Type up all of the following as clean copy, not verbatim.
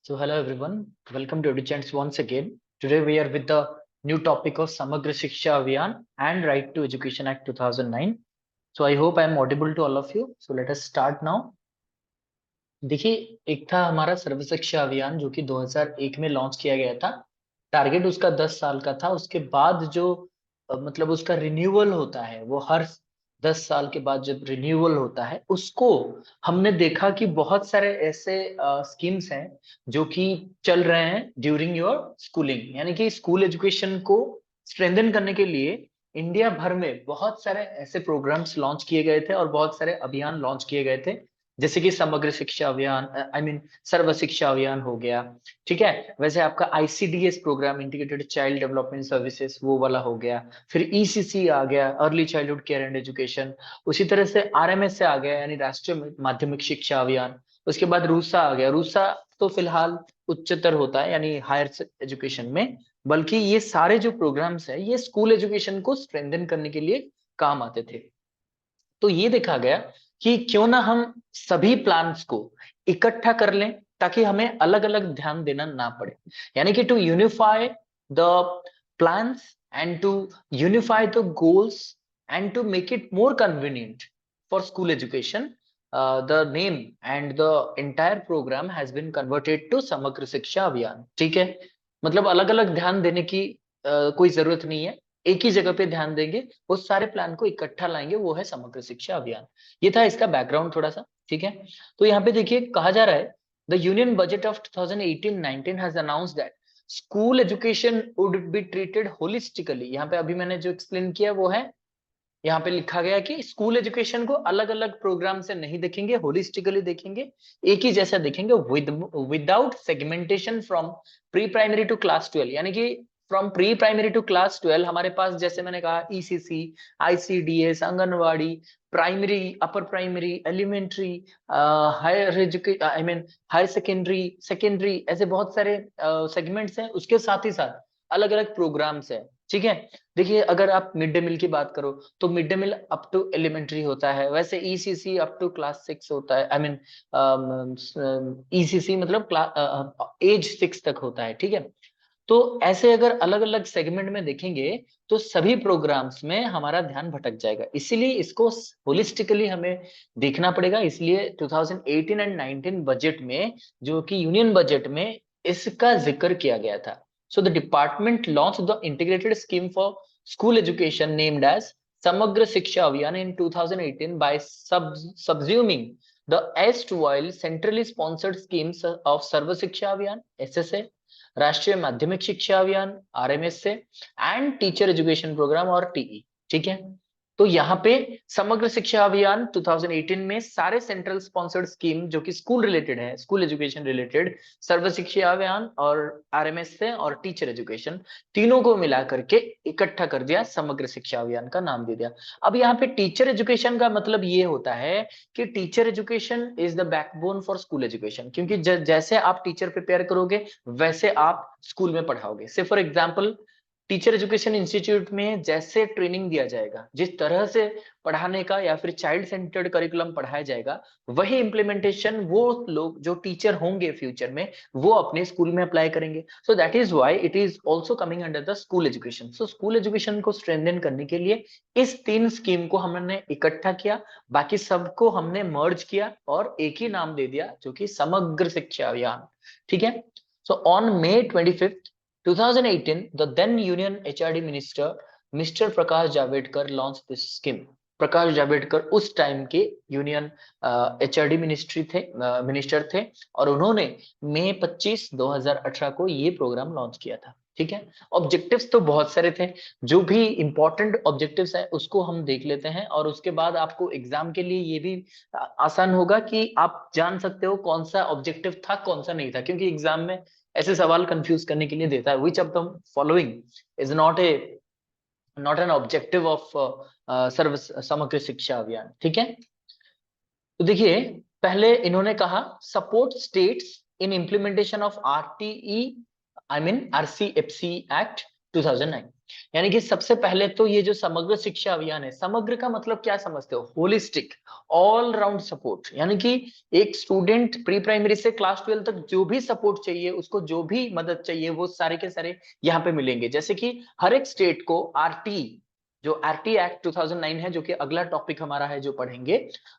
So hello everyone, welcome to EduChats once again. Today we are with the new topic of Samagra Shiksha Abhiyan and Right to Education Act 2009. So I hope I am audible to all of you. So let us start now. देखिए, एक था हमारा सर्व शिक्षा अभियान जो कि 2001 में launch किया गया था। टारगेट उसका 10 साल का था। उसके बाद जो मतलब उसका रिन्यूअल होता है, वो हर 10 साल के बाद जब रिन्यूअल होता है, उसको हमने देखा कि बहुत सारे ऐसे स्कीम्स हैं जो कि चल रहे हैं ड्यूरिंग योर स्कूलिंग, यानी कि स्कूल एजुकेशन को स्ट्रेंथन करने के लिए इंडिया भर में बहुत सारे ऐसे प्रोग्राम्स लॉन्च किए गए थे और बहुत सारे अभियान लॉन्च किए गए थे, जैसे कि समग्र शिक्षा अभियान, आई मीन सर्व शिक्षा अभियान हो गया। ठीक है, वैसे आपका ICDS programme, integrated child development services, वो वाला हो गया। फिर ईसीसी आ गया, early childhood care and education. उसी तरह से आरएमएस से आ गया, यानी राष्ट्रीय माध्यमिक शिक्षा अभियान। उसके बाद रूसा आ गया। रूसा तो फिलहाल उच्चतर होता है, यानी हायर एजुकेशन में, बल्कि ये सारे जो प्रोग्राम्स है ये स्कूल एजुकेशन को स्ट्रेंथन करने के लिए काम आते थे। तो ये देखा गया कि क्यों ना हम सभी प्लान्स को इकट्ठा कर लें ताकि हमें अलग अलग ध्यान देना ना पड़े, यानी कि to unify the plans and to unify the goals and to make it more convenient for school education. The name and the entire programme has been converted to Samagra Shiksha अभियान। ठीक है, मतलब अलग अलग ध्यान देने की कोई जरूरत नहीं है, एक ही जगह पे ध्यान देंगे, वो सारे प्लान को इकट्ठा लाएंगे, वो है समग्र शिक्षा अभियान। ये था इसका बैकग्राउंड थोड़ा सा। ठीक है, तो यहाँ पे देखिए कहा जा रहा है, the union budget of 2018-19 has announced that school education would be treated holistically. यहाँ पे अभी मैंने जो एक्सप्लेन किया वो है, यहाँ पे लिखा गया कि स्कूल एजुकेशन को अलग अलग प्रोग्राम से नहीं देखेंगे, होलिस्टिकली देखेंगे, एक ही जैसा देखेंगे, without segmentation from pre primary to class 12। यानी कि from pre primary to class 12 हमारे पास, जैसे मैंने कहा, ECC, ICDS, anganwadi, primary, upper primary, elementary, higher education, I mean higher secondary, secondary, ऐसे बहुत सारे सेगमेंट्स हैं। उसके साथ ही साथ अलग अलग प्रोग्राम्स है। ठीक है, देखिए अगर आप मिड डे मील की बात करो तो mid day meal up to elementary होता है, वैसे ईसीसी अप टू क्लास 6 होता है, आई मीन ईसीसी मतलब एज 6 तक होता है। ठीक है, तो ऐसे अगर अलग अलग सेगमेंट में देखेंगे तो सभी प्रोग्राम्स में हमारा ध्यान भटक जाएगा, इसीलिए इसको होलिस्टिकली हमें देखना पड़ेगा। इसलिए 2018 एंड 19 बजट में, जो कि यूनियन बजट में, इसका जिक्र किया गया था। So the department launched the integrated scheme for school education named as Samagra Shiksha Abhiyan in 2018 by subsuming the erstwhile centrally sponsored schemes of Sarva Shiksha Abhiyan (SSA), राष्ट्रीय माध्यमिक शिक्षा अभियान (RMS) से, एंड टीचर एजुकेशन प्रोग्राम और TE. ठीक है, तो यहाँ पे समग्र शिक्षा अभियान 2018 में सारे सेंट्रल स्पॉन्सर्ड स्कीम जो कि स्कूल रिलेटेड है, स्कूल एजुकेशन रिलेटेड, सर्व शिक्षा अभियान और आरएमएस से और टीचर एजुकेशन, तीनों को मिला करके इकट्ठा कर दिया, समग्र शिक्षा अभियान का नाम दे दिया। अब यहाँ पे टीचर एजुकेशन का मतलब ये होता है कि teacher education is the backbone for school education, क्योंकि जैसे आप टीचर प्रिपेयर करोगे वैसे आप स्कूल में पढ़ाओगे। से for example, teacher education institute में जैसे ट्रेनिंग दिया जाएगा, जिस तरह से पढ़ाने का या फिर चाइल्ड सेंटर्ड करिकुलम पढ़ाया जाएगा, वही इम्प्लीमेंटेशन वो लोग जो टीचर होंगे फ्यूचर में वो अपने स्कूल में अप्लाई करेंगे। So that is why it is also coming under the school education. So school education को स्ट्रेंथन करने के लिए इस 3 स्कीम को हमने इकट्ठा किया, बाकी सबको हमने मर्ज किया और एक ही नाम दे दिया, जो कि समग्र शिक्षा अभियान। ठीक है, so on May 25th 2018, the then Union HRD Minister, Mr. Prakash Javadekar launched this scheme. Prakash Javadekar उस टाइम के यूनियन एचआरडी मिनिस्टर थे और उन्होंने मई 25, 2018 को ये प्रोग्राम लॉन्च किया था। ठीक है, ऑब्जेक्टिव्स तो बहुत सारे थे, जो भी इंपॉर्टेंट ऑब्जेक्टिव्स है उसको हम देख लेते हैं, और उसके बाद आपको एग्जाम के लिए ये भी आसान होगा कि आप जान सकते हो कौन सा ऑब्जेक्टिव था कौन सा नहीं था, क्योंकि एग्जाम में ऐसे सवाल कंफ्यूज करने के लिए देता है, which of the following is not an objective of Sarva Samagra Shiksha अभियान। ठीक है, तो देखिए पहले इन्होंने कहा support states in implementation of RTE, I mean RCFC act 2009। यानी कि सबसे पहले तो ये जो समग्र शिक्षा अभियान है, समग्र का मतलब क्या समझते हो? Holistic, all round support. यानी कि एक स्टूडेंट प्री प्राइमरी से क्लास 12 तक जो भी सपोर्ट चाहिए, उसको जो भी मदद चाहिए, वो सारे के सारे यहाँ पे मिलेंगे। जैसे कि हर एक स्टेट को आरटी, जो आरटी एक्ट 2009 है, जो कि अगला टॉपिक हमारा है जो पढ़ेंगे,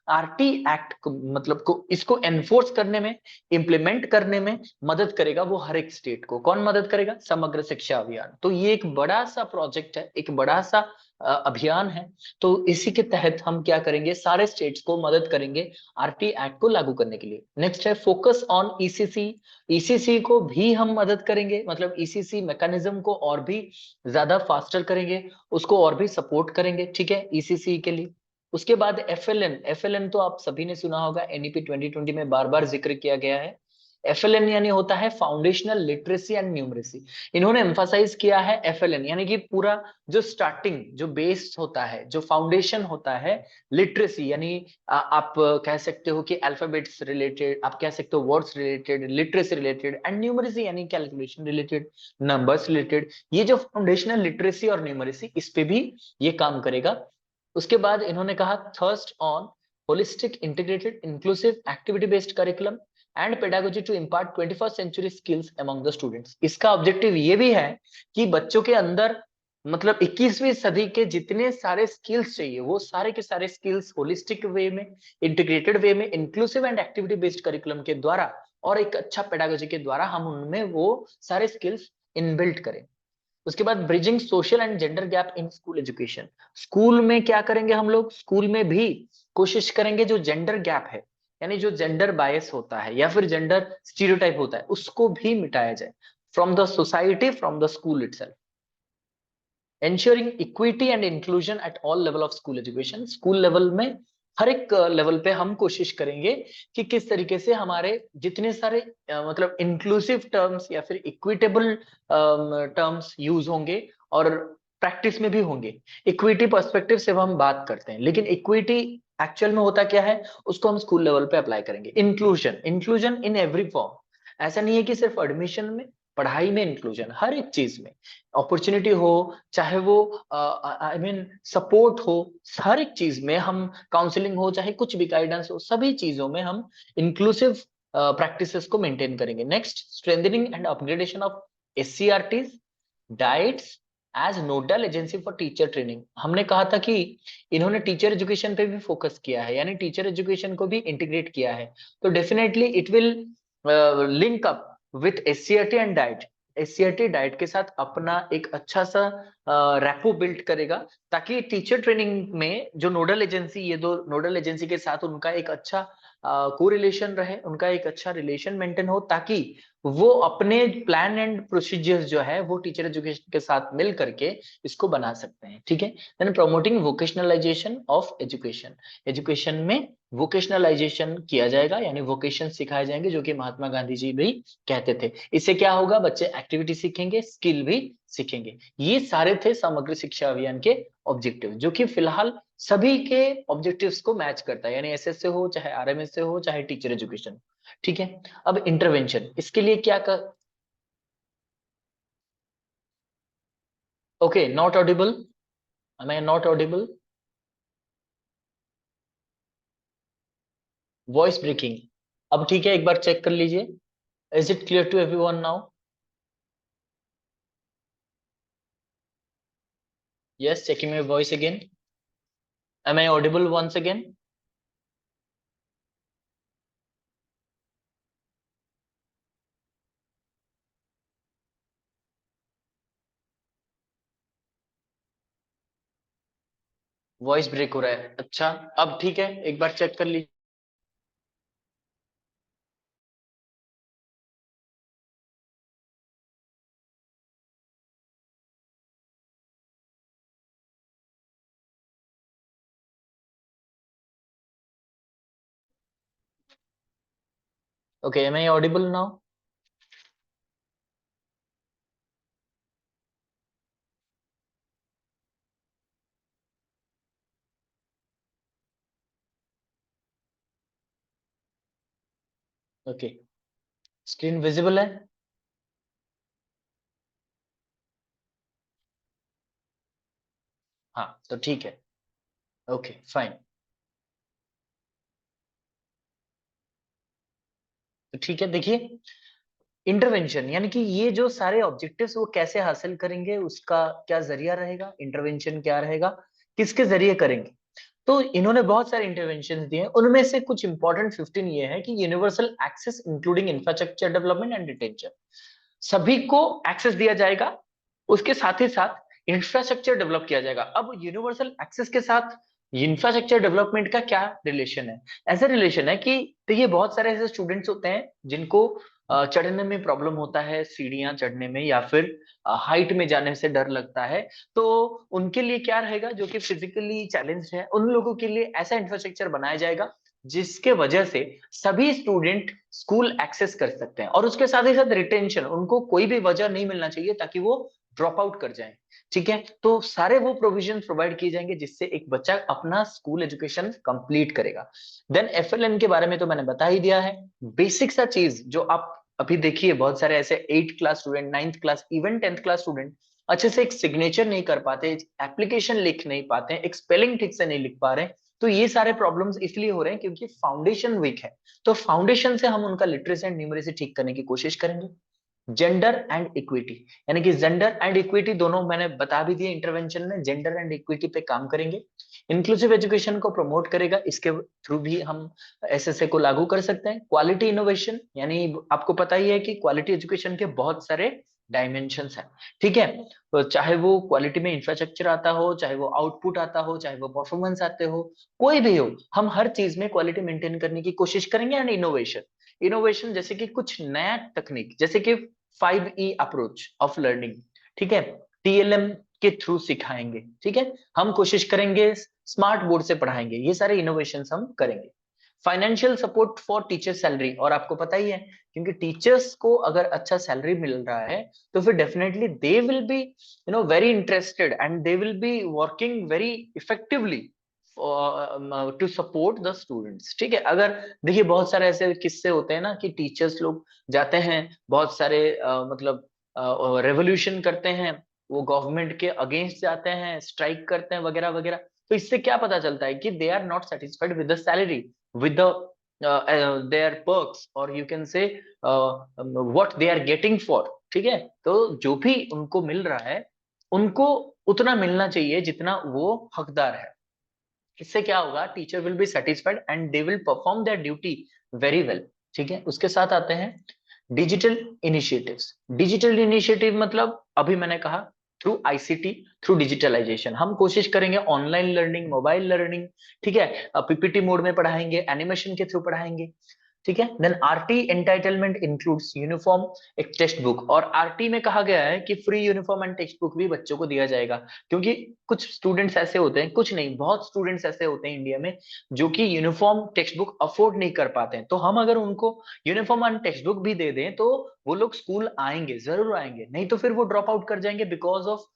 आरटी एक्ट को मतलब को इसको एनफोर्स करने में, इंप्लीमेंट करने में मदद करेगा वो हर एक स्टेट को। कौन मदद करेगा? समग्र शिक्षा अभियान। तो ये एक बड़ा सा प्रोजेक्ट है, एक बड़ा सा अभियान है। तो इसी के तहत हम क्या करेंगे, सारे स्टेट्स को मदद करेंगे आरटी एक्ट को लागू करने के लिए। नेक्स्ट है फोकस ऑन ईसीसी। ईसीसी को भी हम मदद करेंगे, मतलब ईसीसी मैकेनिज्म को और भी ज्यादा फास्टर करेंगे, उसको और भी सपोर्ट करेंगे, ठीक है, ईसीसी के लिए। उसके बाद एफएलएन। एफएलएन तो आप सभी ने सुना होगा, एनईपी 2020 में बार बार जिक्र किया गया है। एफएलएन यानी होता है फाउंडेशनल लिटरेसी एंड न्यूमरेसी। इन्होंने एम्फासाइज किया है एफएलएन यानी कि पूरा जो स्टार्टिंग, जो बेस होता है, जो फाउंडेशन होता है, लिटरेसी यानी आप कह सकते हो कि अल्फाबेट्स रिलेटेड, आप कह सकते हो words related, literacy related, and numeracy यानी कैलकुलेशन रिलेटेड, नंबर्स रिलेटेड। ये जो फाउंडेशनल लिटरेसी और न्यूमरेसी, इस पे भी ये काम करेगा। उसके बाद इन्होंने कहा thrust on holistic integrated inclusive activity based curriculum and pedagogy to impart 21st century skills among the students. इसका ऑब्जेक्टिव ये भी है कि बच्चों के अंदर, मतलब 21वीं सदी के जितने सारे स्किल्स चाहिए, वो सारे के सारे स्किल्स होलिस्टिक वे में, इंटीग्रेटेड वे में, inclusive and activity based curriculum के द्वारा और एक अच्छा पेडागोजी के द्वारा हम उनमें वो सारे स्किल्स इनबिल्ट करें। उसके बाद bridging social and gender gap in school education. School में क्या करेंगे हम लोग? स्कूल में भी कोशिश करेंगे जो जेंडर गैप है, यानी जो जेंडर बायस होता है या फिर जेंडर स्टीरियोटाइप होता है, उसको भी मिटाया जाए from the society, from the school itself. ensuring equity and inclusion at all level of school education। School level में हर एक लेवल पे हम कोशिश करेंगे कि किस तरीके से हमारे जितने सारे मतलब इंक्लूसिव टर्म्स या फिर इक्विटेबल टर्म्स यूज होंगे और प्रैक्टिस में भी होंगे। इक्विटी पर्सपेक्टिव से हम बात करते हैं, लेकिन इक्विटी एक्चुअल में होता क्या है, उसको हम स्कूल लेवल पे अप्लाई करेंगे। Inclusion, inclusion in every form. ऐसा नहीं है कि सिर्फ एडमिशन में, पढ़ाई में इंक्लूजन, हर एक चीज में अपॉर्चुनिटी हो, चाहे वो आई मीन सपोर्ट हो, हर एक चीज में हम, काउंसलिंग हो, चाहे कुछ भी गाइडेंस हो, सभी चीजों में हम इंक्लूसिव प्रैक्टिसेस को मेंटेन करेंगे। Next, strengthening and upgradation of SCERTs DIETs as nodal agency for teacher training. हमने कहा था कि इन्होंने टीचर एजुकेशन पे भी फोकस किया है, यानी टीचर एजुकेशन को भी इंटीग्रेट किया है। तो definitely it will link up with SCERT and diet. SCERT diet के साथ अपना एक अच्छा सा रैपो बिल्ड करेगा, ताकि टीचर ट्रेनिंग में जो नोडल एजेंसी, ये दो नोडल एजेंसी के साथ उनका एक अच्छा कोरिलेशन रहे, उनका एक अच्छा रिलेशन मेंटेन हो, ताकि वो अपने प्लान एंड प्रोसीजर्स जो है वो टीचर एजुकेशन के साथ मिल करके इसको बना सकते हैं, ठीक है। Then promoting vocationalisation of education. Education में वोकेशनलाइजेशन किया जाएगा, यानी वोकेशन सिखाए जाएंगे, जो कि महात्मा गांधी जी भी कहते थे। इससे क्या होगा? बच्चे एक्टिविटी सीखेंगे, स्किल भी सीखेंगे। ये सारे थे समग्र शिक्षा अभियान के ऑब्जेक्टिव, जो कि फिलहाल सभी के ऑब्जेक्टिव्स को मैच करता है, यानी एसएस से हो, चाहे आरएमएस से हो, चाहे टीचर एजुकेशन, ठीक है। अब इंटरवेंशन, इसके लिए क्या कर, ओके, नॉट ऑडिबल, मैं नॉट ऑडिबल, वॉइस ब्रेकिंग। अब ठीक है, एक बार चेक कर लीजिए। Is it clear to everyone now? Yes, checking my voice again. Am I audible once again? Voice break हो रहा है, अच्छा। अब ठीक है, एक बार चेक कर लीजिए। Okay, am I audible now? Okay, screen visible है? हाँ तो ठीक है, ओके फाइन। तो ठीक है, देखिए इंटरवेंशन यानी कि ये जो सारे ऑब्जेक्टिव्स वो कैसे हासिल करेंगे, उसका क्या जरिया रहेगा, इंटरवेंशन क्या रहेगा, किसके जरिए करेंगे। तो इन्होंने बहुत सारे इंटरवेंशन दिए हैं, उनमें से कुछ इंपॉर्टेंट 15 ये है कि universal access including infrastructure development and detention, सभी को एक्सेस दिया जाएगा, उसके साथ ही साथ इंफ्रास्ट्रक्चर डेवलप किया जाएगा। अब यूनिवर्सल एक्सेस के साथ इंफ्रास्ट्रक्चर डेवलपमेंट का क्या रिलेशन है? ऐसा रिलेशन है कि देखिए बहुत सारे ऐसे स्टूडेंट्स होते हैं जिनको चढ़ने में प्रॉब्लम होता है, सीढ़ियां चढ़ने में, या फिर हाइट में जाने से डर लगता है। तो उनके लिए क्या रहेगा, जो कि फिजिकली चैलेंज्ड है, उन लोगों के लिए ऐसा इंफ्रास्ट्रक्चर बनाया जाएगा जिसके वजह से सभी स्टूडेंट स्कूल एक्सेस कर सकते हैं, और उसके साथ ही साथ रिटेंशन, उनको कोई भी वजह नहीं मिलना चाहिए ताकि वो ड्रॉप आउट कर जाएं। ठीक है, तो सारे वो प्रोविजन प्रोवाइड किए जाएंगे जिससे एक बच्चा अपना स्कूल एजुकेशन कंप्लीट करेगा। देन एफएलएन के बारे में तो मैंने बता ही दिया है, बेसिक सा चीज जो आप अभी देखिए, बहुत सारे ऐसे 8th class student, 9th class, even 10th class student अच्छे से एक सिग्नेचर नहीं कर पाते, एप्लीकेशन लिख नहीं पाते, एक स्पेलिंग ठीक से नहीं लिख पा रहे। तो ये सारे प्रॉब्लम्स इसलिए हो रहे हैं क्योंकि फाउंडेशन वीक है। तो फाउंडेशन से हम उनका लिटरेसी एंड न्यूमरेसी ठीक करने की कोशिश करेंगे। जेंडर एंड इक्विटी, यानी कि जेंडर एंड इक्विटी दोनों मैंने बता भी दिए इंटरवेंशन में, जेंडर एंड इक्विटी पे काम करेंगे। इंक्लूसिव एजुकेशन को प्रमोट करेगा, इसके थ्रू भी हम एसएसए को लागू कर सकते हैं। क्वालिटी इनोवेशन, यानी आपको पता ही है कि क्वालिटी एजुकेशन के बहुत सारे डायमेंशंस हैं। ठीक है, तो चाहे वो क्वालिटी में इंफ्रास्ट्रक्चर आता हो, चाहे वो आउटपुट आता हो, चाहे वो परफॉर्मेंस आते हो, कोई भी हो, हम हर चीज में क्वालिटी मेंटेन करने की कोशिश करेंगे। एंड इनोवेशन, इनोवेशन जैसे कि कुछ नया तकनीक, जैसे कि 5E अप्रोच ऑफ लर्निंग, ठीक है, टीएलएम के थ्रू सिखाएंगे। ठीक है, हम कोशिश करेंगे स्मार्ट बोर्ड से पढ़ाएंगे, ये सारे इनोवेशन हम करेंगे। Financial support for teacher salary, और आपको पता ही है क्योंकि टीचर्स को अगर अच्छा सैलरी मिल रहा है तो फिर definitely they will be very interested and they will be working very effectively to support the students. ठीक है, अगर देखिए बहुत सारे ऐसे किस्से होते हैं ना कि टीचर्स लोग जाते हैं, बहुत सारे मतलब रेवोल्यूशन करते हैं, वो गवर्नमेंट के अगेंस्ट जाते हैं, स्ट्राइक करते हैं वगैरह वगैरह। तो इससे क्या पता चलता है कि they are not satisfied with the salary, with the their perks, or you can say what they are getting for। ठीक है, तो जो भी उनको मिल रहा है उनको उतना मिलना चाहिए जितना वो हकदार है। इससे क्या होगा, teacher will be satisfied and they will perform there duty very well. ठीक है, उसके साथ आते हैं डिजिटल इनिशिएटिव्स। डिजिटल इनिशिएटिव मतलब अभी मैंने कहा थ्रू आईसीटी, थ्रू डिजिटलाइजेशन हम कोशिश करेंगे ऑनलाइन लर्निंग, मोबाइल लर्निंग। ठीक है, पीपीटी मोड में पढ़ाएंगे, एनिमेशन के थ्रू पढ़ाएंगे। ठीक है, then RTE entitlement includes uniform, एक टेक्स्ट बुक, और आरटी में कहा गया है कि free uniform and text book भी बच्चों को दिया जाएगा। क्योंकि कुछ स्टूडेंट्स ऐसे होते हैं, कुछ नहीं बहुत स्टूडेंट्स ऐसे होते हैं इंडिया में जो कि यूनिफॉर्म टेक्स्ट बुक अफोर्ड नहीं कर पाते हैं। तो हम अगर उनको यूनिफॉर्म एंड टेक्स्ट बुक भी दे दें तो वो लोग स्कूल आएंगे, जरूर आएंगे, नहीं तो फिर वो ड्रॉप आउट कर जाएंगे बिकॉज ऑफ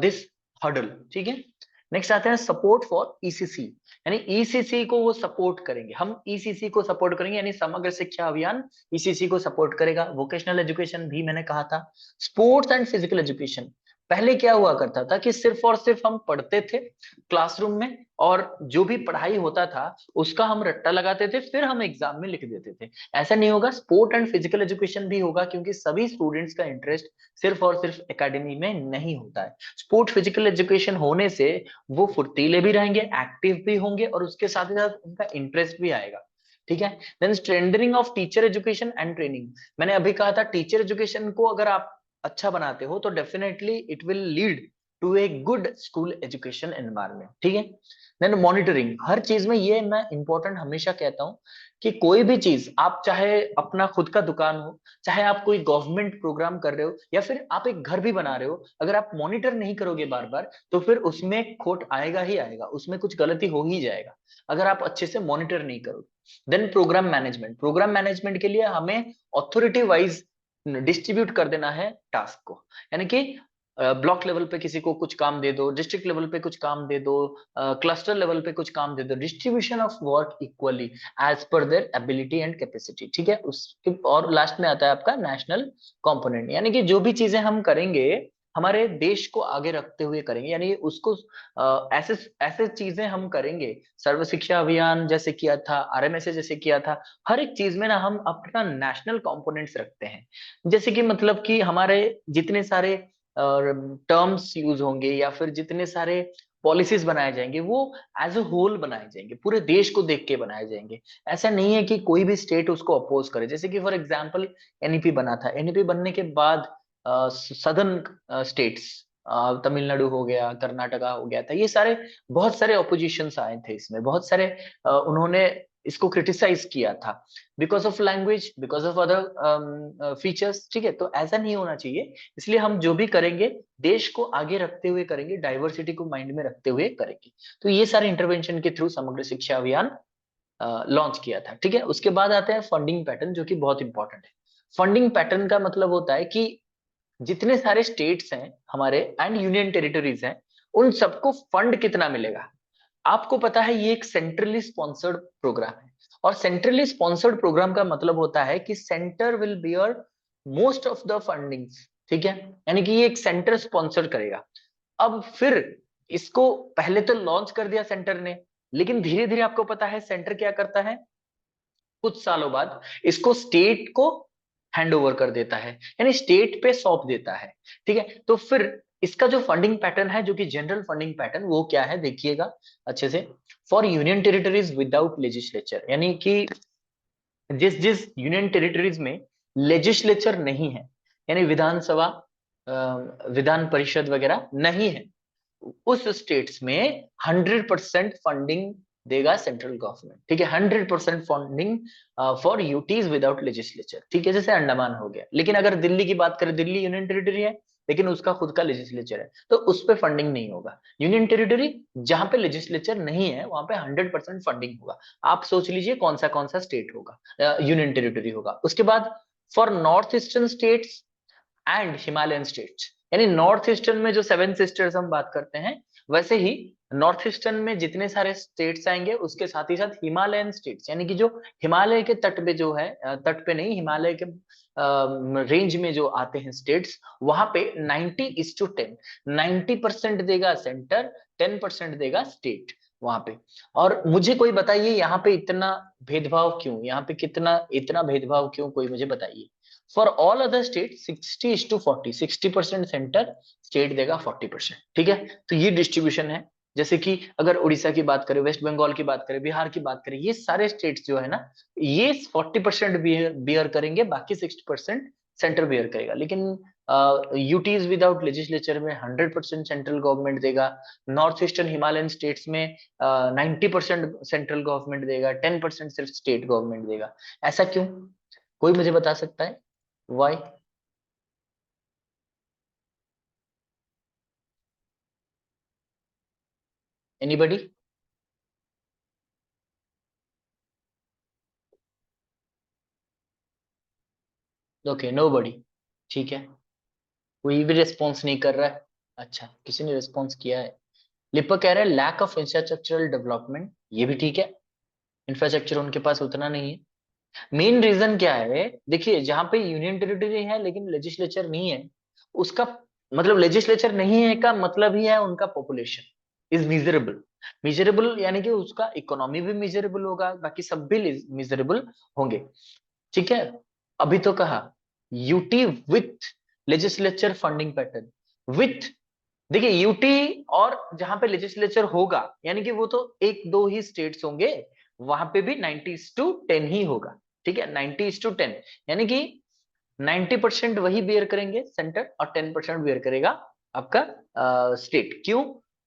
दिस हर्डल। ठीक है, नेक्स्ट आते हैं सपोर्ट फॉर ईसीसी, यानी ईसीसी को वो सपोर्ट करेंगे, हम ईसीसी को सपोर्ट करेंगे, यानी समग्र शिक्षा अभियान ईसीसी को सपोर्ट करेगा। वोकेशनल एजुकेशन भी मैंने कहा था। स्पोर्ट्स एंड फिजिकल एजुकेशन, पहले क्या हुआ करता था कि सिर्फ और सिर्फ हम पढ़ते थे क्लासरूम में, और जो भी पढ़ाई होता था उसका हम रट्टा लगाते थे, फिर हम एग्जाम में लिख देते थे। ऐसा नहीं होगा, स्पोर्ट एंड फिजिकल एजुकेशन भी होगा, क्योंकि सभी स्टूडेंट्स का इंटरेस्ट सिर्फ और सिर्फ एकेडमी में नहीं होता है। स्पोर्ट फिजिकल एजुकेशन होने से वो फुर्तीले भी रहेंगे, एक्टिव भी होंगे, और उसके साथ ही साथ उनका इंटरेस्ट भी आएगा। ठीक है, then strengthening of teacher education and training, मैंने अभी कहा था टीचर एजुकेशन को अगर आप अच्छा बनाते हो तो definitely it will lead to a good school education environment. ठीक है, देन मॉनिटरिंग, हर चीज में ये मैं इंपॉर्टेंट हमेशा कहता हूं कि कोई भी चीज आप, चाहे अपना खुद का दुकान हो, चाहे आप कोई गवर्नमेंट प्रोग्राम कर रहे हो, या फिर आप एक घर भी बना रहे हो, अगर आप मॉनिटर नहीं करोगे बार बार तो फिर उसमें खोट आएगा ही आएगा, उसमें कुछ गलती हो ही जाएगा अगर आप अच्छे से मॉनिटर नहीं करोगे। Then programme management, programme management के लिए हमें अथॉरिटी वाइज डिस्ट्रीब्यूट कर देना है टास्क को, यानी कि ब्लॉक लेवल पे किसी को कुछ काम दे दो, डिस्ट्रिक्ट लेवल पे कुछ काम दे दो, क्लस्टर लेवल पे कुछ काम दे दो, distribution of work equally as per their ability and capacity. ठीक है, उसके और लास्ट में आता है आपका नेशनल कंपोनेंट, यानी कि जो भी चीजें हम करेंगे हमारे देश को आगे रखते हुए करेंगे, यानी उसको ऐसे ऐसे चीजें हम करेंगे। सर्व शिक्षा अभियान जैसे किया था, आरएमएसए जैसे किया था, हर एक चीज में ना हम अपना नेशनल कंपोनेंट्स रखते हैं। जैसे कि मतलब कि हमारे जितने सारे टर्म्स यूज होंगे या फिर जितने सारे पॉलिसीज बनाए जाएंगे वो एज अ होल बनाए जाएंगे, पूरे देश को देख के बनाए जाएंगे। ऐसा नहीं है कि कोई भी स्टेट उसको अपोज करे। जैसे कि फॉर एग्जांपल एनईपी बना था, एनईपी बनने के बाद सदर्न स्टेट्स, तमिलनाडु हो गया, कर्नाटका हो गया था, ये सारे बहुत सारे ऑपोजिशंस आए थे इसमें, बहुत सारे उन्होंने इसको क्रिटिसाइज किया था because of language, because of other features. ठीक है, तो ऐसा नहीं होना चाहिए। इसलिए हम जो भी करेंगे देश को आगे रखते हुए करेंगे, डाइवर्सिटी को माइंड में रखते हुए करेंगे। तो ये सारे इंटरवेंशन के थ्रू समग्र शिक्षा अभियान लॉन्च किया था। ठीक है, उसके बाद आते हैं फंडिंग पैटर्न, जो कि बहुत इंपॉर्टेंट है। फंडिंग पैटर्न का मतलब होता है कि जितने सारे स्टेट्स हैं हमारे एंड यूनियन टेरिटरीज हैं, उन सबको फंड कितना मिलेगा। आपको पता है ये एक सेंट्रली स्पॉन्सर्ड प्रोग्राम है, और सेंट्रली स्पॉन्सर्ड प्रोग्राम का मतलब होता है कि centre will beer most of the fundings. ठीक है, यानी कि ये एक सेंटर स्पॉन्सर करेगा। अब फिर इसको पहले तो लॉन्च कर दिया सेंटर ने, लेकिन धीरे धीरे आपको पता है सेंटर क्या करता है, कुछ सालों बाद इसको स्टेट को हैंड ओवर कर देता है, यानी स्टेट पे सौंप देता है। ठीक है, तो फिर इसका जो फंडिंग पैटर्न है, जो कि जनरल फंडिंग पैटर्न, वो क्या है देखिएगा अच्छे से। For union territories without legislature, यानी कि जिस जिस यूनियन टेरिटरीज में लेजिस्लेचर नहीं है, यानी विधानसभा, विधान परिषद वगैरह नहीं है, उस स्टेट्स में 100% फंडिंग देगा सेंट्रल गवर्नमेंट। ठीक है, 100% funding for UTs without legislature. ठीक है, जैसे अंडमान हो गया। लेकिन अगर दिल्ली की बात करें, दिल्ली यूनियन टेरिटरी है लेकिन उसका खुद का लेजिस्लेचर है, तो उस पर फंडिंग नहीं होगा। यूनियन टेरिटरी जहां पे लेजिस्लेचर नहीं है वहां पे 100% फंडिंग होगा। आप सोच लीजिए कौन सा स्टेट होगा, यूनियन टेरिटरी होगा। उसके बाद for north eastern states and Himalayan states, यानी नॉर्थ ईस्टर्न में जो सेवन सिस्टर्स हम बात करते हैं, वैसे ही नॉर्थ ईस्टर्न में जितने सारे स्टेट्स आएंगे उसके साथ ही साथ हिमालयन स्टेट्स, यानी कि जो हिमालय के तट पे जो है, तट पे नहीं, हिमालय के रेंज में जो आते हैं स्टेट्स, वहां पे 90:10, 90% देगा सेंटर, 10% देगा स्टेट वहां पे। और मुझे कोई बताइए यहाँ पे इतना भेदभाव क्यों, यहाँ पे कितना इतना भेदभाव क्यों, कोई मुझे बताइए। For all other state 60:40, 60% centre, state देगा 40%। ठीक है, तो ये डिस्ट्रीब्यूशन है। जैसे कि अगर उड़ीसा की बात करें, वेस्ट बंगाल की बात करें, बिहार की बात करें, ये सारे स्टेट्स जो है ना, ये 40% बियर करेंगे, बाकी 60% सेंटर बियर करेगा। लेकिन यूटीज विदाउट लेजिस्लेचर में 100% सेंट्रल गवर्नमेंट देगा। नॉर्थ ईस्टर्न हिमालयन स्टेट्स में 90% सेंट्रल गवर्नमेंट देगा, 10% सिर्फ स्टेट गवर्नमेंट देगा। ऐसा क्यों, कोई मुझे बता सकता है वाई? एनीबडी? Okay, nobody. ठीक है, कोई भी रिस्पॉन्स नहीं कर रहा है। अच्छा, किसी ने रिस्पॉन्स किया है। लिपा कह रहा है लैक ऑफ इंफ्रास्ट्रक्चरल डेवलपमेंट, ये भी ठीक है, इंफ्रास्ट्रक्चर उनके पास उतना नहीं है। मेन रीजन क्या है, देखिए जहां पे यूनियन टेरिटरी है लेकिन लेजिस्लेचर नहीं है, उसका मतलब लेजिस्लेचर नहीं है का मतलब ही है उनका पॉपुलेशन इज मिजरेबल। मिजरेबल यानी कि उसका इकोनॉमी भी मिजरेबल होगा, बाकी सब भी मिजरेबल होंगे। ठीक है, अभी तो कहा UT with legislature funding pattern, with, देखिए यूटी और जहां पे लेजिस्लेचर होगा, यानी कि वो तो एक दो ही स्टेट्स होंगे, वहां पे भी 90:10 ही होगा। ठीक है, 90:10, यानी कि 90% वही बियर करेंगे सेंटर, और 10% बियर करेगा आपका स्टेट। क्यों?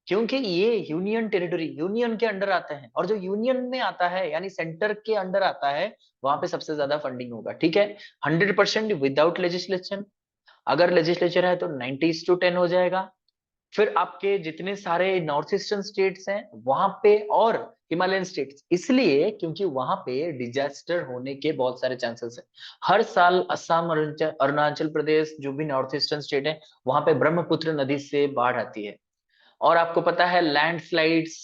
क्योंकि ये यूनियन टेरिटरी यूनियन के अंडर आता है, और जो यूनियन में आता है यानी सेंटर के अंडर आता है, वहां पे सबसे ज्यादा फंडिंग होगा। ठीक है, 100% विदाउट लेजिस्लेशन। अगर लेजिस्लेचर है तो 90:10 हो जाएगा। फिर आपके जितने सारे नॉर्थ ईस्टर्न स्टेट्स हैं वहां पे, और हिमालयन स्टेट्स, इसलिए क्योंकि वहां पे डिजास्टर होने के बहुत सारे चांसेस है। हर साल असम, अरुणाचल अरुणाचल प्रदेश, जो भी नॉर्थ ईस्टर्न स्टेट है, वहां पे ब्रह्मपुत्र नदी से बाढ़ आती है। और आपको पता है लैंडस्लाइड्स,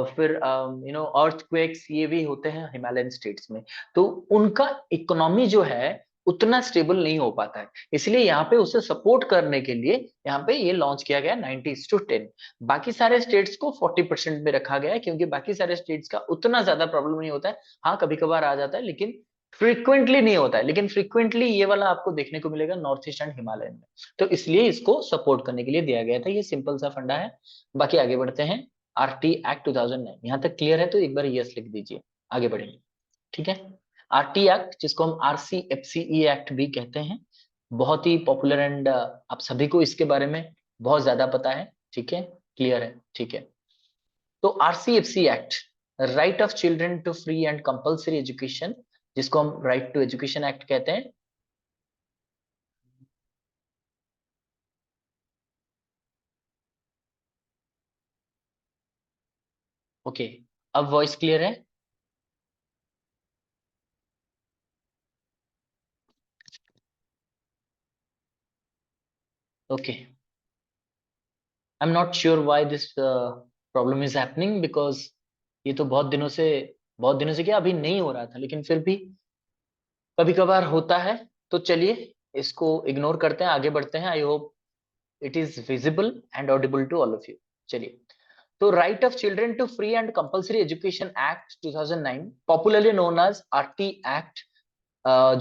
फिर अर्थक्वेक्स, ये भी होते हैं हिमालयन स्टेट्स में। तो उनका इकोनॉमी जो है उतना स्टेबल नहीं हो पाता है। इसलिए यहाँ पे उसे सपोर्ट करने के लिए यहाँ पे ये लॉन्च किया गया 90:10। बाकी सारे स्टेट्स को 40% में रखा गया है, क्योंकि बाकी सारे स्टेट्स का उतना ज्यादा प्रॉब्लम नहीं होता है। हाँ, कभी कभार आ जाता है, लेकिन फ्रीक्वेंटली नहीं होता है। लेकिन फ्रीक्वेंटली ये वाला आपको देखने को मिलेगा नॉर्थ ईस्ट एंड हिमालयन में। तो इसलिए इसको सपोर्ट करने के लिए दिया गया था। ये सिंपल सा फंडा है। बाकी आगे बढ़ते हैं। आरटी एक्ट 2009, यहाँ तक क्लियर है तो एक बार यस लिख दीजिए, आगे बढ़ेंगे। ठीक है। आरटी एक्ट, जिसको हम आरसीएफसीई एक्ट भी कहते हैं, बहुत ही पॉपुलर एंड आप सभी को इसके बारे में बहुत ज्यादा पता है। ठीक है, क्लियर है। ठीक है। तो RCFC act, right of children to free and compulsory education, जिसको हम राइट टू एजुकेशन एक्ट कहते हैं। ओके, अब वॉइस क्लियर है? Okay, I am not sure why this problem is happening, because ये तो बहुत दिनों से क्या अभी नहीं हो रहा था, लेकिन फिर भी कभी कभार होता है। तो चलिए इसको इग्नोर करते हैं, आगे बढ़ते हैं। I hope it is visible and audible to all of you. चलिए, तो right of children to free and compulsory education act 2009, popularly known as RT act,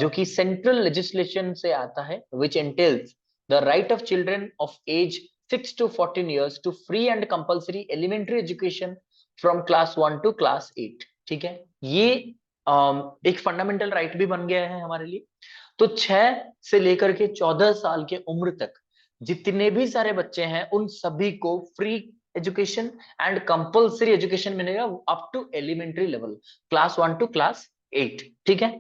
जो कि सेंट्रल लेजिस्लेशन से आता है, which entails the right of children of age 6 to 14 years to free and compulsory elementary education from class 1 to class 8। ठीक है, ये एक fundamental right भी बन गया है हमारे लिए। तो 6 से लेकर के 14 साल के उम्र तक जितने भी सारे बच्चे हैं, उन सभी को free education and compulsory education मिलेगा up to elementary level, class 1 to class 8। ठीक है।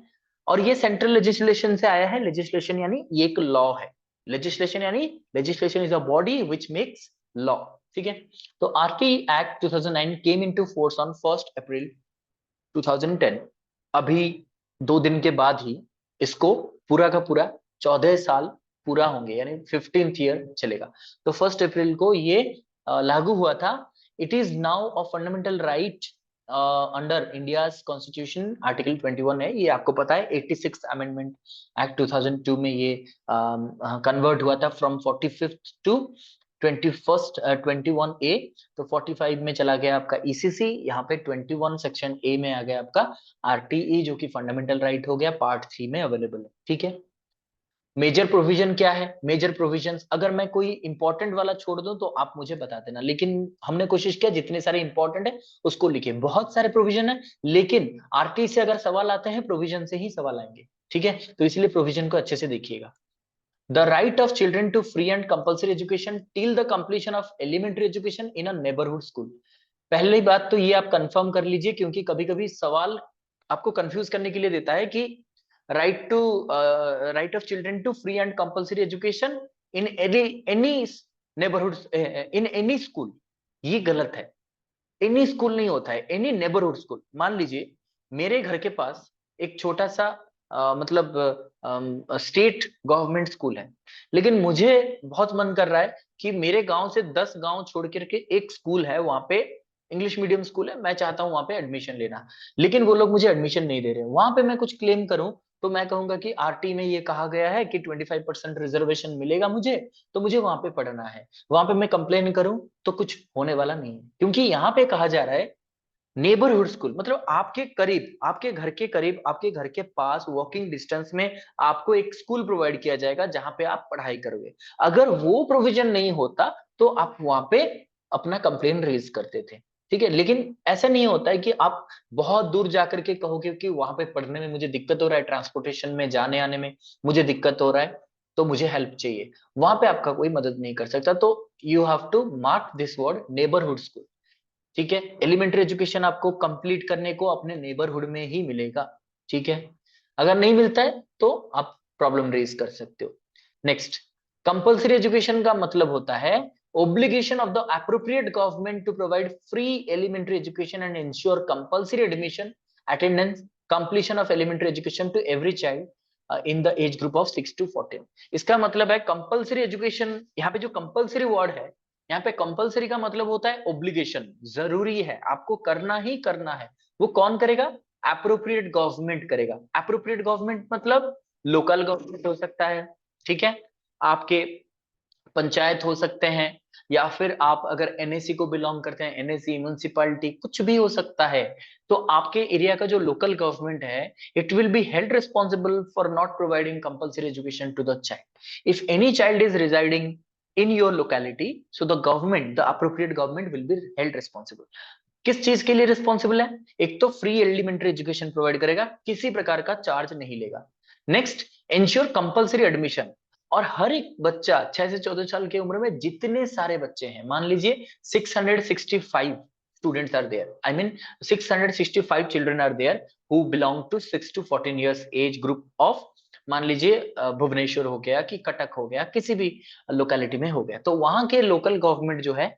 और ये सेंट्रल लेजिस्लेशन से आया है। लेजिस्लेशन यानी ये एक लॉ है। लेजिस्लेशन यानी legislation is a body which makes law. ठीक है। तो RT act 2009 came into force on 1 अप्रैल 2010। अभी 2 दिन के बाद ही इसको पूरा का पूरा 14 साल पूरा होंगे, यानी 15th ईयर चलेगा। तो 1 अप्रैल को ये लागू हुआ था। It is now a fundamental right under India's constitution. Article 21 है, ये आपको पता है। 86 अमेंडमेंट एक्ट 2002 में ये कन्वर्ट हुआ था from 45th to 21st 21A। तो 45 में चला गया आपका ईसीसी, यहाँ पे 21 सेक्शन ए में आ गया आपका आरटीई, जो कि फंडामेंटल राइट हो गया, पार्ट 3 में अवेलेबल है। ठीक है। मेजर प्रोविजन क्या है? मेजर प्रोविजंस, अगर मैं कोई इंपॉर्टेंट वाला छोड़ दूं तो आप मुझे बता देना, लेकिन हमने कोशिश किया जितने सारे इंपॉर्टेंट है उसको लिखे। बहुत सारे प्रोविजन है, लेकिन आरटी से अगर सवाल आते हैं प्रोविजन से ही सवाल आएंगे। ठीक है, तो इसलिए प्रोविजन को अच्छे से देखिएगा। The right of children to free and compulsory education till the completion of elementary education in a neighborhood school। पहली बात तो ये आप कंफर्म कर लीजिए, क्योंकि कभी कभी सवाल आपको कंफ्यूज करने के लिए देता है कि right of children to free and compulsory education in any neighbourhood, in any school. ये गलत है। एनी स्कूल नहीं होता है, एनी नेबरहुड स्कूल। मान लीजिए मेरे घर के पास एक छोटा सा मतलब स्टेट गवर्नमेंट स्कूल है, लेकिन मुझे बहुत मन कर रहा है कि मेरे गांव से 10 गांव छोड़ करके एक स्कूल है, वहां पे इंग्लिश मीडियम स्कूल है, मैं चाहता हूँ वहां पे एडमिशन लेना, लेकिन वो लोग मुझे एडमिशन नहीं दे रहे। वहां पे मैं कुछ क्लेम करूं तो मैं कहूंगा कि आरटी में ये कहा गया है कि 25% रिजर्वेशन मिलेगा मुझे, तो मुझे वहां पे पढ़ना है। वहां पे मैं कंप्लेन करूं तो कुछ होने वाला नहीं है, क्योंकि यहाँ पे कहा जा रहा है नेबरहुड स्कूल, मतलब आपके करीब, आपके घर के करीब, आपके घर के पास वॉकिंग डिस्टेंस में आपको एक स्कूल प्रोवाइड किया जाएगा जहां पे आप पढ़ाई करोगे। अगर वो प्रोविजन नहीं होता तो आप वहां पे अपना कंप्लेन रेज करते थे। ठीक है, लेकिन ऐसा नहीं होता है कि आप बहुत दूर जाकर के कहोगे कि वहां पे पढ़ने में मुझे दिक्कत हो रहा है, ट्रांसपोर्टेशन में जाने आने में मुझे दिक्कत हो रहा है, तो मुझे हेल्प चाहिए। वहां पे आपका कोई मदद नहीं कर सकता। तो you have to mark this word neighbourhood school. ठीक है, एलिमेंट्री एजुकेशन आपको कंप्लीट करने को अपने नेबरहुड में ही मिलेगा। ठीक है, अगर नहीं मिलता है तो आप प्रॉब्लम रेज कर सकते हो। नेक्स्ट, कंपल्सरी एजुकेशन का मतलब होता है obligation of the appropriate government to provide free elementary education and ensure compulsory admission, attendance, completion of elementary education to every child in the age group of 6 to 14। इसका मतलब है compulsory education. यहाँ पे जो कंपल्सरी वर्ड है, यहाँ पे compulsory का मतलब होता है ओब्लिगेशन, जरूरी है, आपको करना ही करना है। वो कौन करेगा? एप्रोप्रिएट गवर्नमेंट करेगा। एप्रोप्रिएट गवर्नमेंट मतलब लोकल गवर्नमेंट हो सकता है, ठीक है, आपके पंचायत हो सकते हैं, या फिर आप अगर एनएसी को बिलोंग करते हैं, एनएसी, म्युनिसिपैलिटी, कुछ भी हो सकता है। तो आपके एरिया का जो लोकल गवर्नमेंट है, it will be held responsible for not providing compulsory education to the child if any child is residing in your locality. So the government, the appropriate government will be held responsible. किस चीज के लिए responsible है? एक तो free elementary education provide करेगा, किसी प्रकार का चार्ज नहीं लेगा। Next, ensure compulsory admission. और हर एक बच्चा 6 से 14 साल की उम्र में जितने सारे बच्चे हैं, मान लीजिए 665 students are there, I mean 665 children are there who belong to 6 to 14 years age group of, मान लीजिए भुवनेश्वर हो गया कि कटक हो गया, किसी भी लोकेलिटी में हो गया, तो वहां के लोकल गवर्नमेंट जो है।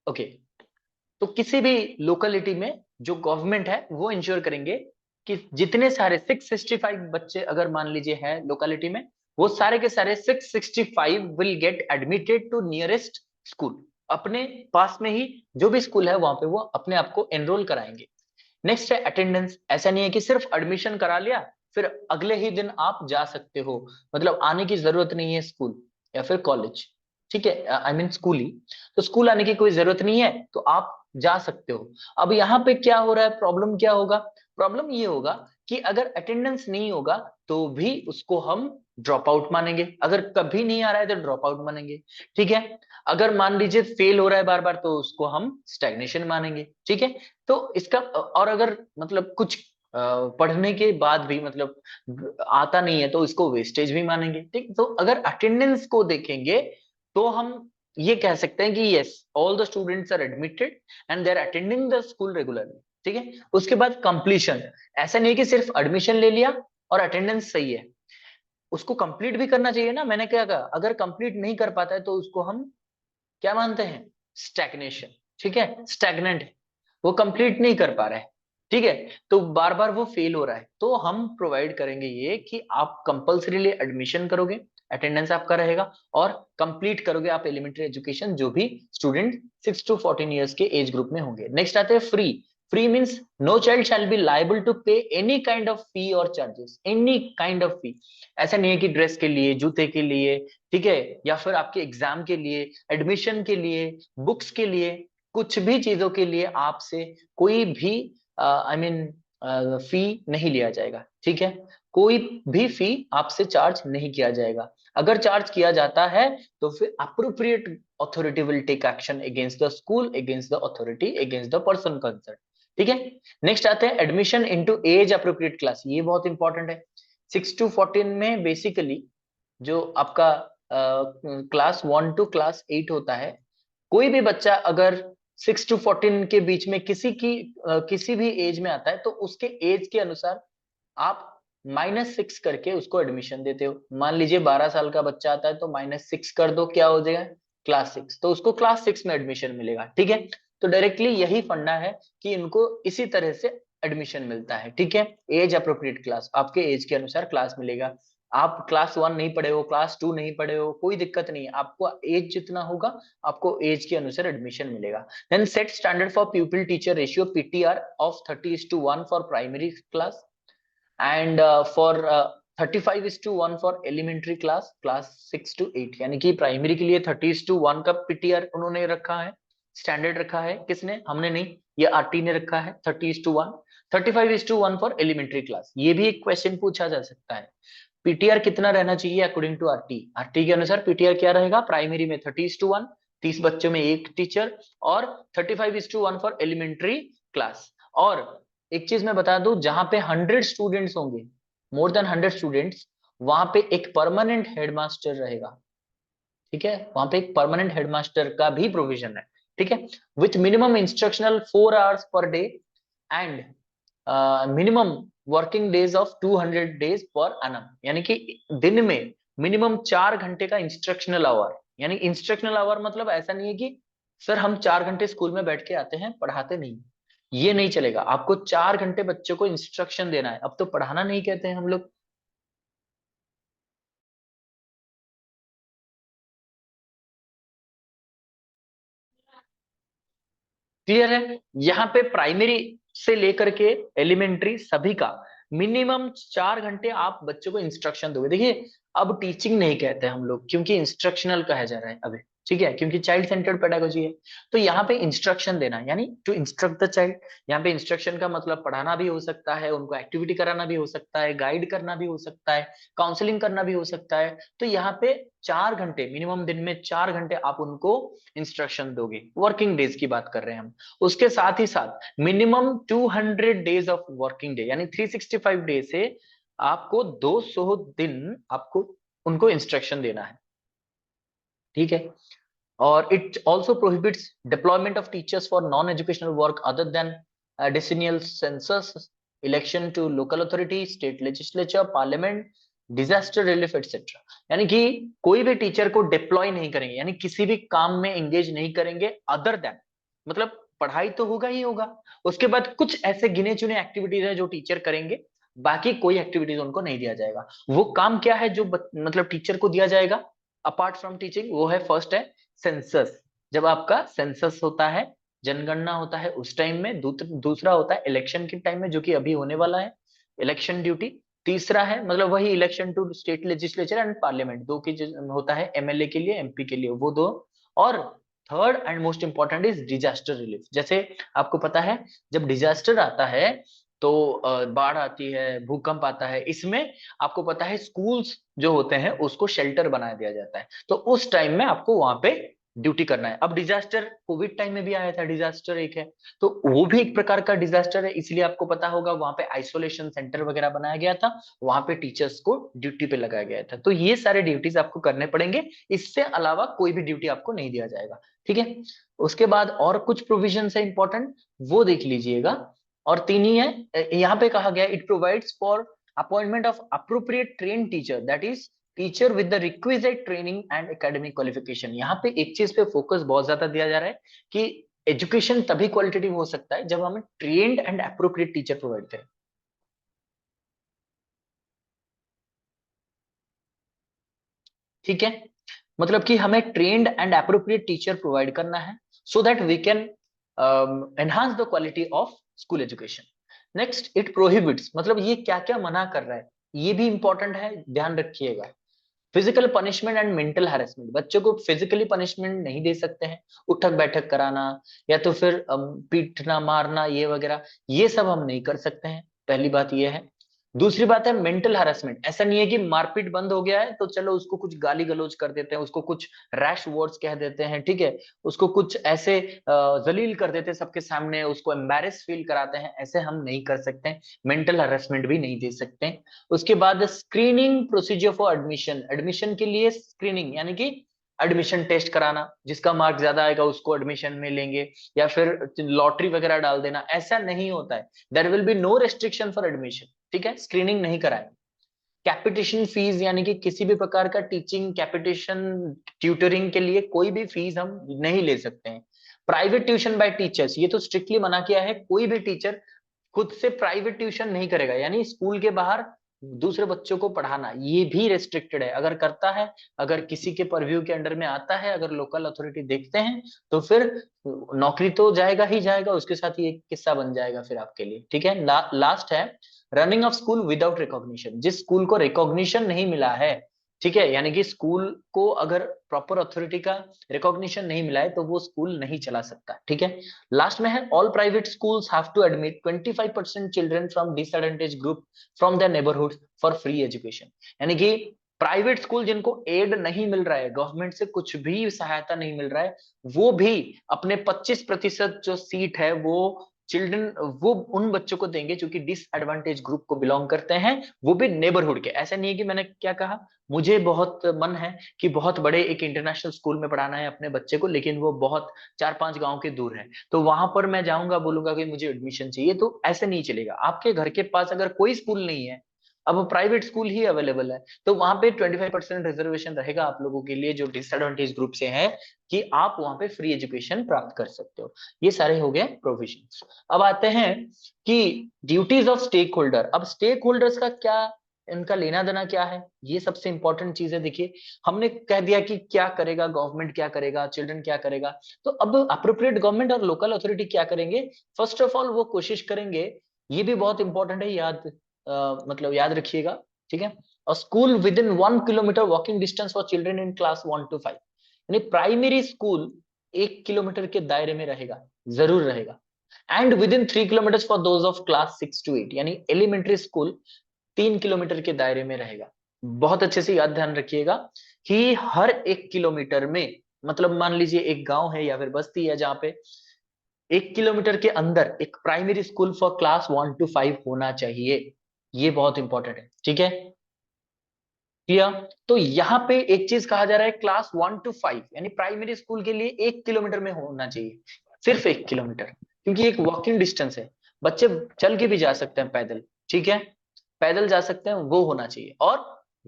ओके, तो किसी भी लोकेलिटी में जो गवर्नमेंट है वो इंश्योर करेंगे कि जितने सारे 665 बच्चे अगर मान लीजिए है लोकेलिटी में, वो सारे के सारे 665 will get admitted to nearest school. अपने पास में ही जो भी स्कूल है वहां पे वो अपने आप को एनरोल कराएंगे। नेक्स्ट है अटेंडेंस। ऐसा नहीं है कि सिर्फ एडमिशन करा लिया फिर अगले ही दिन आप जा सकते हो, मतलब आने की जरूरत नहीं है स्कूल या फिर कॉलेज, ठीक है, आई मीन स्कूल ही। तो स्कूल आने की कोई जरूरत नहीं है, तो आप जा सकते हो। अब यहाँ पे क्या हो रहा है, प्रॉब्लम क्या होगा? प्रॉब्लम ये होगा कि अगर अटेंडेंस नहीं होगा तो भी उसको हम ड्रॉप आउट मानेंगे, अगर कभी नहीं आ रहा है तो ड्रॉप आउट मानेंगे, ठीक है। अगर मान लीजिए फेल हो रहा है बार बार तो उसको हम स्टैग्नेशन मानेंगे, ठीक है। तो इसका, और अगर मतलब कुछ पढ़ने के बाद भी मतलब आता नहीं है तो इसको वेस्टेज भी मानेंगे, ठीक। तो अगर अटेंडेंस को देखेंगे तो हम ये कह सकते हैं कि yes, all the students are admitted and they are attending the school regularly, ठीक है। उसके बाद कंप्लीशन। ऐसा नहीं है कि सिर्फ एडमिशन ले लिया और अटेंडेंस सही है, उसको कंप्लीट भी करना चाहिए ना। मैंने क्या कहा, अगर कंप्लीट नहीं कर पाता है तो उसको हम क्या मानते हैं? स्टैग्नेशन, ठीक है, स्टैग्नेंट है, वो कंप्लीट नहीं कर पा रहा है, ठीक है। तो बार बार वो फेल हो रहा है, तो हम प्रोवाइड करेंगे ये कि आप कंपल्सरीली एडमिशन करोगे, अटेंडेंस आपका रहेगा, और कंप्लीट करोगे आप एलिमेंट्री एजुकेशन, जो भी स्टूडेंट 6 to 14 years के एज ग्रुप में होंगे। नेक्स्ट आते हैं free. Free means no child shall be liable to pay any kind of fee और charges, any kind of fee. ऐसा नहीं है कि ड्रेस के लिए, जूते के लिए, ठीक है, या फिर आपके एग्जाम के लिए, एडमिशन के लिए, बुक्स के लिए, कुछ भी चीजों के लिए आपसे कोई भी आई मीन फी नहीं लिया जाएगा, ठीक है। कोई भी फी आपसे चार्ज नहीं किया जाएगा। अगर चार्ज किया जाता है तो फिर appropriate authority will take action against the school, against the authority, against the person concern, ठीक है। नेक्स्ट आते हैं admission into age appropriate class. ये बहुत इंपॉर्टेंट है। 6 to 14 में बेसिकली जो आपका क्लास 1 to क्लास 8 होता है, कोई भी बच्चा अगर 6 to 14 के बीच में किसी भी एज में आता है तो उसके एज के अनुसार आप -6 करके उसको एडमिशन देते हो। मान लीजिए 12 साल का बच्चा आता है तो -6 कर दो, क्या हो जाएगा? क्लास 6, तो उसको क्लास 6 में एडमिशन मिलेगा, ठीक है। तो डायरेक्टली यही फंडा है कि इनको इसी तरह से एडमिशन मिलता है, ठीक है। एज अप्रोप्रिएट क्लास, आपके एज के अनुसार क्लास मिलेगा। आप क्लास 1 नहीं पढ़े हो, क्लास 2 नहीं पढ़े हो, कोई दिक्कत नहीं है, आपको एज जितना होगा आपको एज के अनुसार एडमिशन मिलेगा। Then set standard for pupil teacher ratio PTR of 30:1 for primary class and for 35:1 for elementary class, class 6 to 8। यानी कि प्राइमरी के लिए 30:1 का पीटीआर उन्होंने रखा है, स्टैंडर्ड रखा है। किसने? हमने नहीं, ये आरटी ने रखा है 30:1। 35:1 फॉर एलिमेंट्री क्लास, ये भी एक क्वेश्चन पूछा जा सकता है। पीटीआर कितना रहना चाहिए अकॉर्डिंग टू आरटी? आरटी के अनुसार पीटीआर क्या रहेगा? प्राइमरी में 30:1, 30 बच्चों में एक टीचर, और 35:1 फॉर एलिमेंट्री क्लास। और एक चीज मैं बता दूं, जहां पे 100 स्टूडेंट्स होंगे, मोर देन 100 स्टूडेंट्स, वहां पे एक परमानेंट हेडमास्टर रहेगा, ठीक है। वहां पे एक परमानेंट हेडमास्टर का भी प्रोविजन है, ठीक है, with minimum instructional 4 hours per day and minimum working days of 200 days पर annum। यानी कि दिन में मिनिमम 4 घंटे का इंस्ट्रक्शनल आवर। यानी इंस्ट्रक्शनल आवर मतलब ऐसा नहीं है कि सर हम 4 घंटे स्कूल में बैठ के आते हैं, पढ़ाते नहीं, ये नहीं चलेगा। आपको 4 घंटे बच्चे को इंस्ट्रक्शन देना है। अब तो पढ़ाना नहीं कहते हैं हम लोग। क्लियर है? यहाँ पे प्राइमरी से लेकर के एलिमेंट्री सभी का मिनिमम 4 घंटे आप बच्चों को इंस्ट्रक्शन दोगे। देखिए अब टीचिंग नहीं कहते हम लोग, क्योंकि इंस्ट्रक्शनल कहा जा रहा है अभी, ठीक है, क्योंकि चाइल्ड सेंटर्ड पेडागोजी है। तो यहाँ पे इंस्ट्रक्शन देना यानी टू इंस्ट्रक्ट द चाइल्ड। यहाँ पे इंस्ट्रक्शन का मतलब पढ़ाना भी हो सकता है, उनको एक्टिविटी कराना भी हो सकता है, गाइड करना भी हो सकता है, काउंसलिंग करना भी हो सकता है। तो यहाँ पे 4 घंटे मिनिमम, दिन में 4 घंटे आप उनको इंस्ट्रक्शन दोगे। वर्किंग डेज की बात कर रहे हैं हम। उसके साथ ही साथ minimum 200 days of working day, यानी 365 डे से आपको 200 दिन आपको उनको इंस्ट्रक्शन देना है, ठीक है। और it also prohibits deployment of teachers for non educational work other than decennial census, election to local authority, state legislature, parliament, disaster relief etcetera. यानी कि कोई भी टीचर को डिप्लॉय नहीं करेंगे, यानी किसी भी काम में एंगेज नहीं करेंगे अदर देन, मतलब पढ़ाई तो होगा ही होगा, उसके बाद कुछ ऐसे गिने चुने एक्टिविटीज है जो टीचर करेंगे, बाकी कोई एक्टिविटीज उनको नहीं दिया जाएगा। वो काम क्या है जो मतलब टीचर को दिया जाएगा अपार्ट फ्रॉम टीचिंग? वो है, फर्स्ट है सेंसस। जब आपका सेंसस होता है, जनगणना होता है उस टाइम में। दूसरा होता है इलेक्शन के टाइम में, जो कि अभी होने वाला है, इलेक्शन ड्यूटी। तीसरा है मतलब वही election to state legislature and parliament, दो की होता है, एमएलए के लिए, एमपी के लिए, वो दो। और third and most important is disaster relief. जैसे आपको पता है जब डिजास्टर आता है तो बाढ़ आती है, भूकंप आता है, इसमें आपको पता है स्कूल्स जो होते हैं उसको शेल्टर बना दिया जाता है। तो उस टाइम में आपको वहां पे ड्यूटी करना है। अब डिजास्टर कोविड टाइम में भी आया था, डिजास्टर एक है, तो वो भी एक प्रकार का डिजास्टर है, इसलिए आपको पता होगा वहां पे आइसोलेशन सेंटर वगैरह बनाया गया था, वहां पे टीचर्स को ड्यूटी पे लगाया गया था। तो ये सारे ड्यूटीज आपको करने पड़ेंगे, इससे अलावा कोई भी ड्यूटी आपको नहीं दिया जाएगा, ठीक है। उसके बाद और कुछ प्रोविजन है इंपॉर्टेंट, वो देख लीजिएगा। और तीन ही है यहाँ पे कहा गया, it provides for appointment of appropriate train teacher, that is teacher with the requisite training and academic qualification. यहाँ पे एक चीज पे फोकस बहुत ज्यादा दिया जा रहा है कि एजुकेशन तभी क्वालिटेटिव हो सकता है जब हमें trained and appropriate teacher provide करें, ठीक है। मतलब कि हमें trained and appropriate teacher provide करना है, so that we can enhance the quality of school education. Next, it prohibits, मतलब ये क्या क्या मना कर रहा है, ये भी इंपॉर्टेंट है, ध्यान रखिएगा। Physical punishment and mental harassment, बच्चों को फिजिकली पनिशमेंट नहीं दे सकते हैं, उठक बैठक कराना या तो फिर पीटना मारना ये वगैरह, ये सब हम नहीं कर सकते हैं, पहली बात ये है। दूसरी बात है मेंटल हैरेसमेंट, ऐसा नहीं है कि मारपीट बंद हो गया है तो चलो उसको कुछ गाली गलौज कर देते हैं, उसको कुछ रैश वर्ड्स कह देते हैं, ठीक है, उसको कुछ ऐसे जलील कर देते हैं सबके सामने, उसको एम्बैरेस फील कराते हैं, ऐसे हम नहीं कर सकते हैं, मेंटल हैरेसमेंट भी नहीं दे सकते हैं। उसके बाद screening procedure for admission, admission के लिए स्क्रीनिंग यानी कि एडमिशन टेस्ट कराना, जिसका मार्क ज्यादा आएगा उसको एडमिशन में लेंगे, या फिर लॉटरी वगैरह डाल देना, ऐसा नहीं होता है। There will be no restriction for admission, ठीक है, स्क्रीनिंग नहीं कराएंगे। कैपिटेशन फीस यानी कि किसी भी प्रकार का टीचिंग कैपिटेशन, ट्यूटरिंग के लिए कोई भी फीस हम नहीं ले सकते हैं। प्राइवेट ट्यूशन बाय टीचर्स, ये तो स्ट्रिक्टली मना किया है, कोई भी टीचर खुद से प्राइवेट ट्यूशन नहीं करेगा, यानी स्कूल के बाहर दूसरे बच्चों को पढ़ाना, ये भी रेस्ट्रिक्टेड है। अगर करता है, अगर किसी के परव्यू के अंडर में आता है, अगर लोकल अथॉरिटी देखते हैं, तो फिर नौकरी तो जाएगा ही जाएगा, उसके साथ ये किस्सा बन जाएगा फिर आपके लिए, ठीक है। लास्ट है running of school without recognition, जिस स्कूल को रिकॉग्निशन नहीं मिला है, ठीक है, यानी कि स्कूल को अगर प्रॉपर अथॉरिटी का रिकॉग्निशन नहीं मिला है तो वो स्कूल नहीं चला सकता, ठीक है। लास्ट में है all private schools have to admit 25% children from disadvantage group from their neighbourhood for free education, यानी कि प्राइवेट स्कूल जिनको एड नहीं मिल रहा है, गवर्नमेंट से कुछ भी सहायता नहीं मिल रहा है, वो भी अपने 25% जो सीट है वो चिल्ड्रन, वो उन बच्चों को देंगे जो कि डिसएडवांटेज ग्रुप को बिलोंग करते हैं, वो भी नेबरहुड के। ऐसा नहीं है कि मैंने क्या कहा, मुझे बहुत मन है कि बहुत बड़े एक इंटरनेशनल स्कूल में पढ़ाना है अपने बच्चे को, लेकिन वो बहुत 4-5 गांव के दूर है, तो वहां पर मैं जाऊंगा, बोलूंगा कि मुझे एडमिशन चाहिए, तो ऐसे नहीं चलेगा। आपके घर के पास अगर कोई स्कूल नहीं है, अब प्राइवेट स्कूल ही अवेलेबल है, तो वहां पे 25% रिजर्वेशन रहेगा आप लोगों के लिए जो डिसएडवांटेज ग्रुप से हैं, कि आप वहां पे फ्री एजुकेशन प्राप्त कर सकते हो। ये सारे हो गए प्रोविजन। अब आते हैं कि ड्यूटीज ऑफ स्टेक होल्डर। अब स्टेक होल्डर्स का क्या इनका लेना देना क्या है, ये सबसे इंपॉर्टेंट चीज है। देखिए हमने कह दिया कि क्या करेगा गवर्नमेंट, क्या करेगा चिल्ड्रन, क्या करेगा। तो अब अप्रोप्रिएट गवर्नमेंट और लोकल अथॉरिटी क्या करेंगे, फर्स्ट ऑफ ऑल वो कोशिश करेंगे, ये भी बहुत इंपॉर्टेंट है, मतलब याद रखिएगा, ठीक है। और school with in 1 kilometre walking distance for children in class 1 to 5, यानी प्राइमरी स्कूल 1 किलोमीटर के दायरे में रहेगा, जरूर रहेगा। And with in 3 kilometre for those of class 6 to 8, यानी एलिमेंट्री स्कूल 3 किलोमीटर के दायरे में रहेगा। बहुत अच्छे से याद ध्यान रखिएगा कि हर 1 किलोमीटर में, मतलब मान लीजिए एक गांव है या फिर बस्ती है जहां पे 1 किलोमीटर के अंदर एक primary school for class 1 to 5 होना चाहिए। ये बहुत इंपॉर्टेंट है, ठीक है, क्लियर। तो यहाँ पे एक चीज कहा जा रहा है, क्लास 1 to 5 यानी प्राइमरी स्कूल के लिए 1 किलोमीटर में होना चाहिए, सिर्फ 1 किलोमीटर, क्योंकि एक वॉकिंग डिस्टेंस है, बच्चे चल के भी जा सकते हैं पैदल, ठीक है, पैदल जा सकते हैं, वो होना चाहिए। और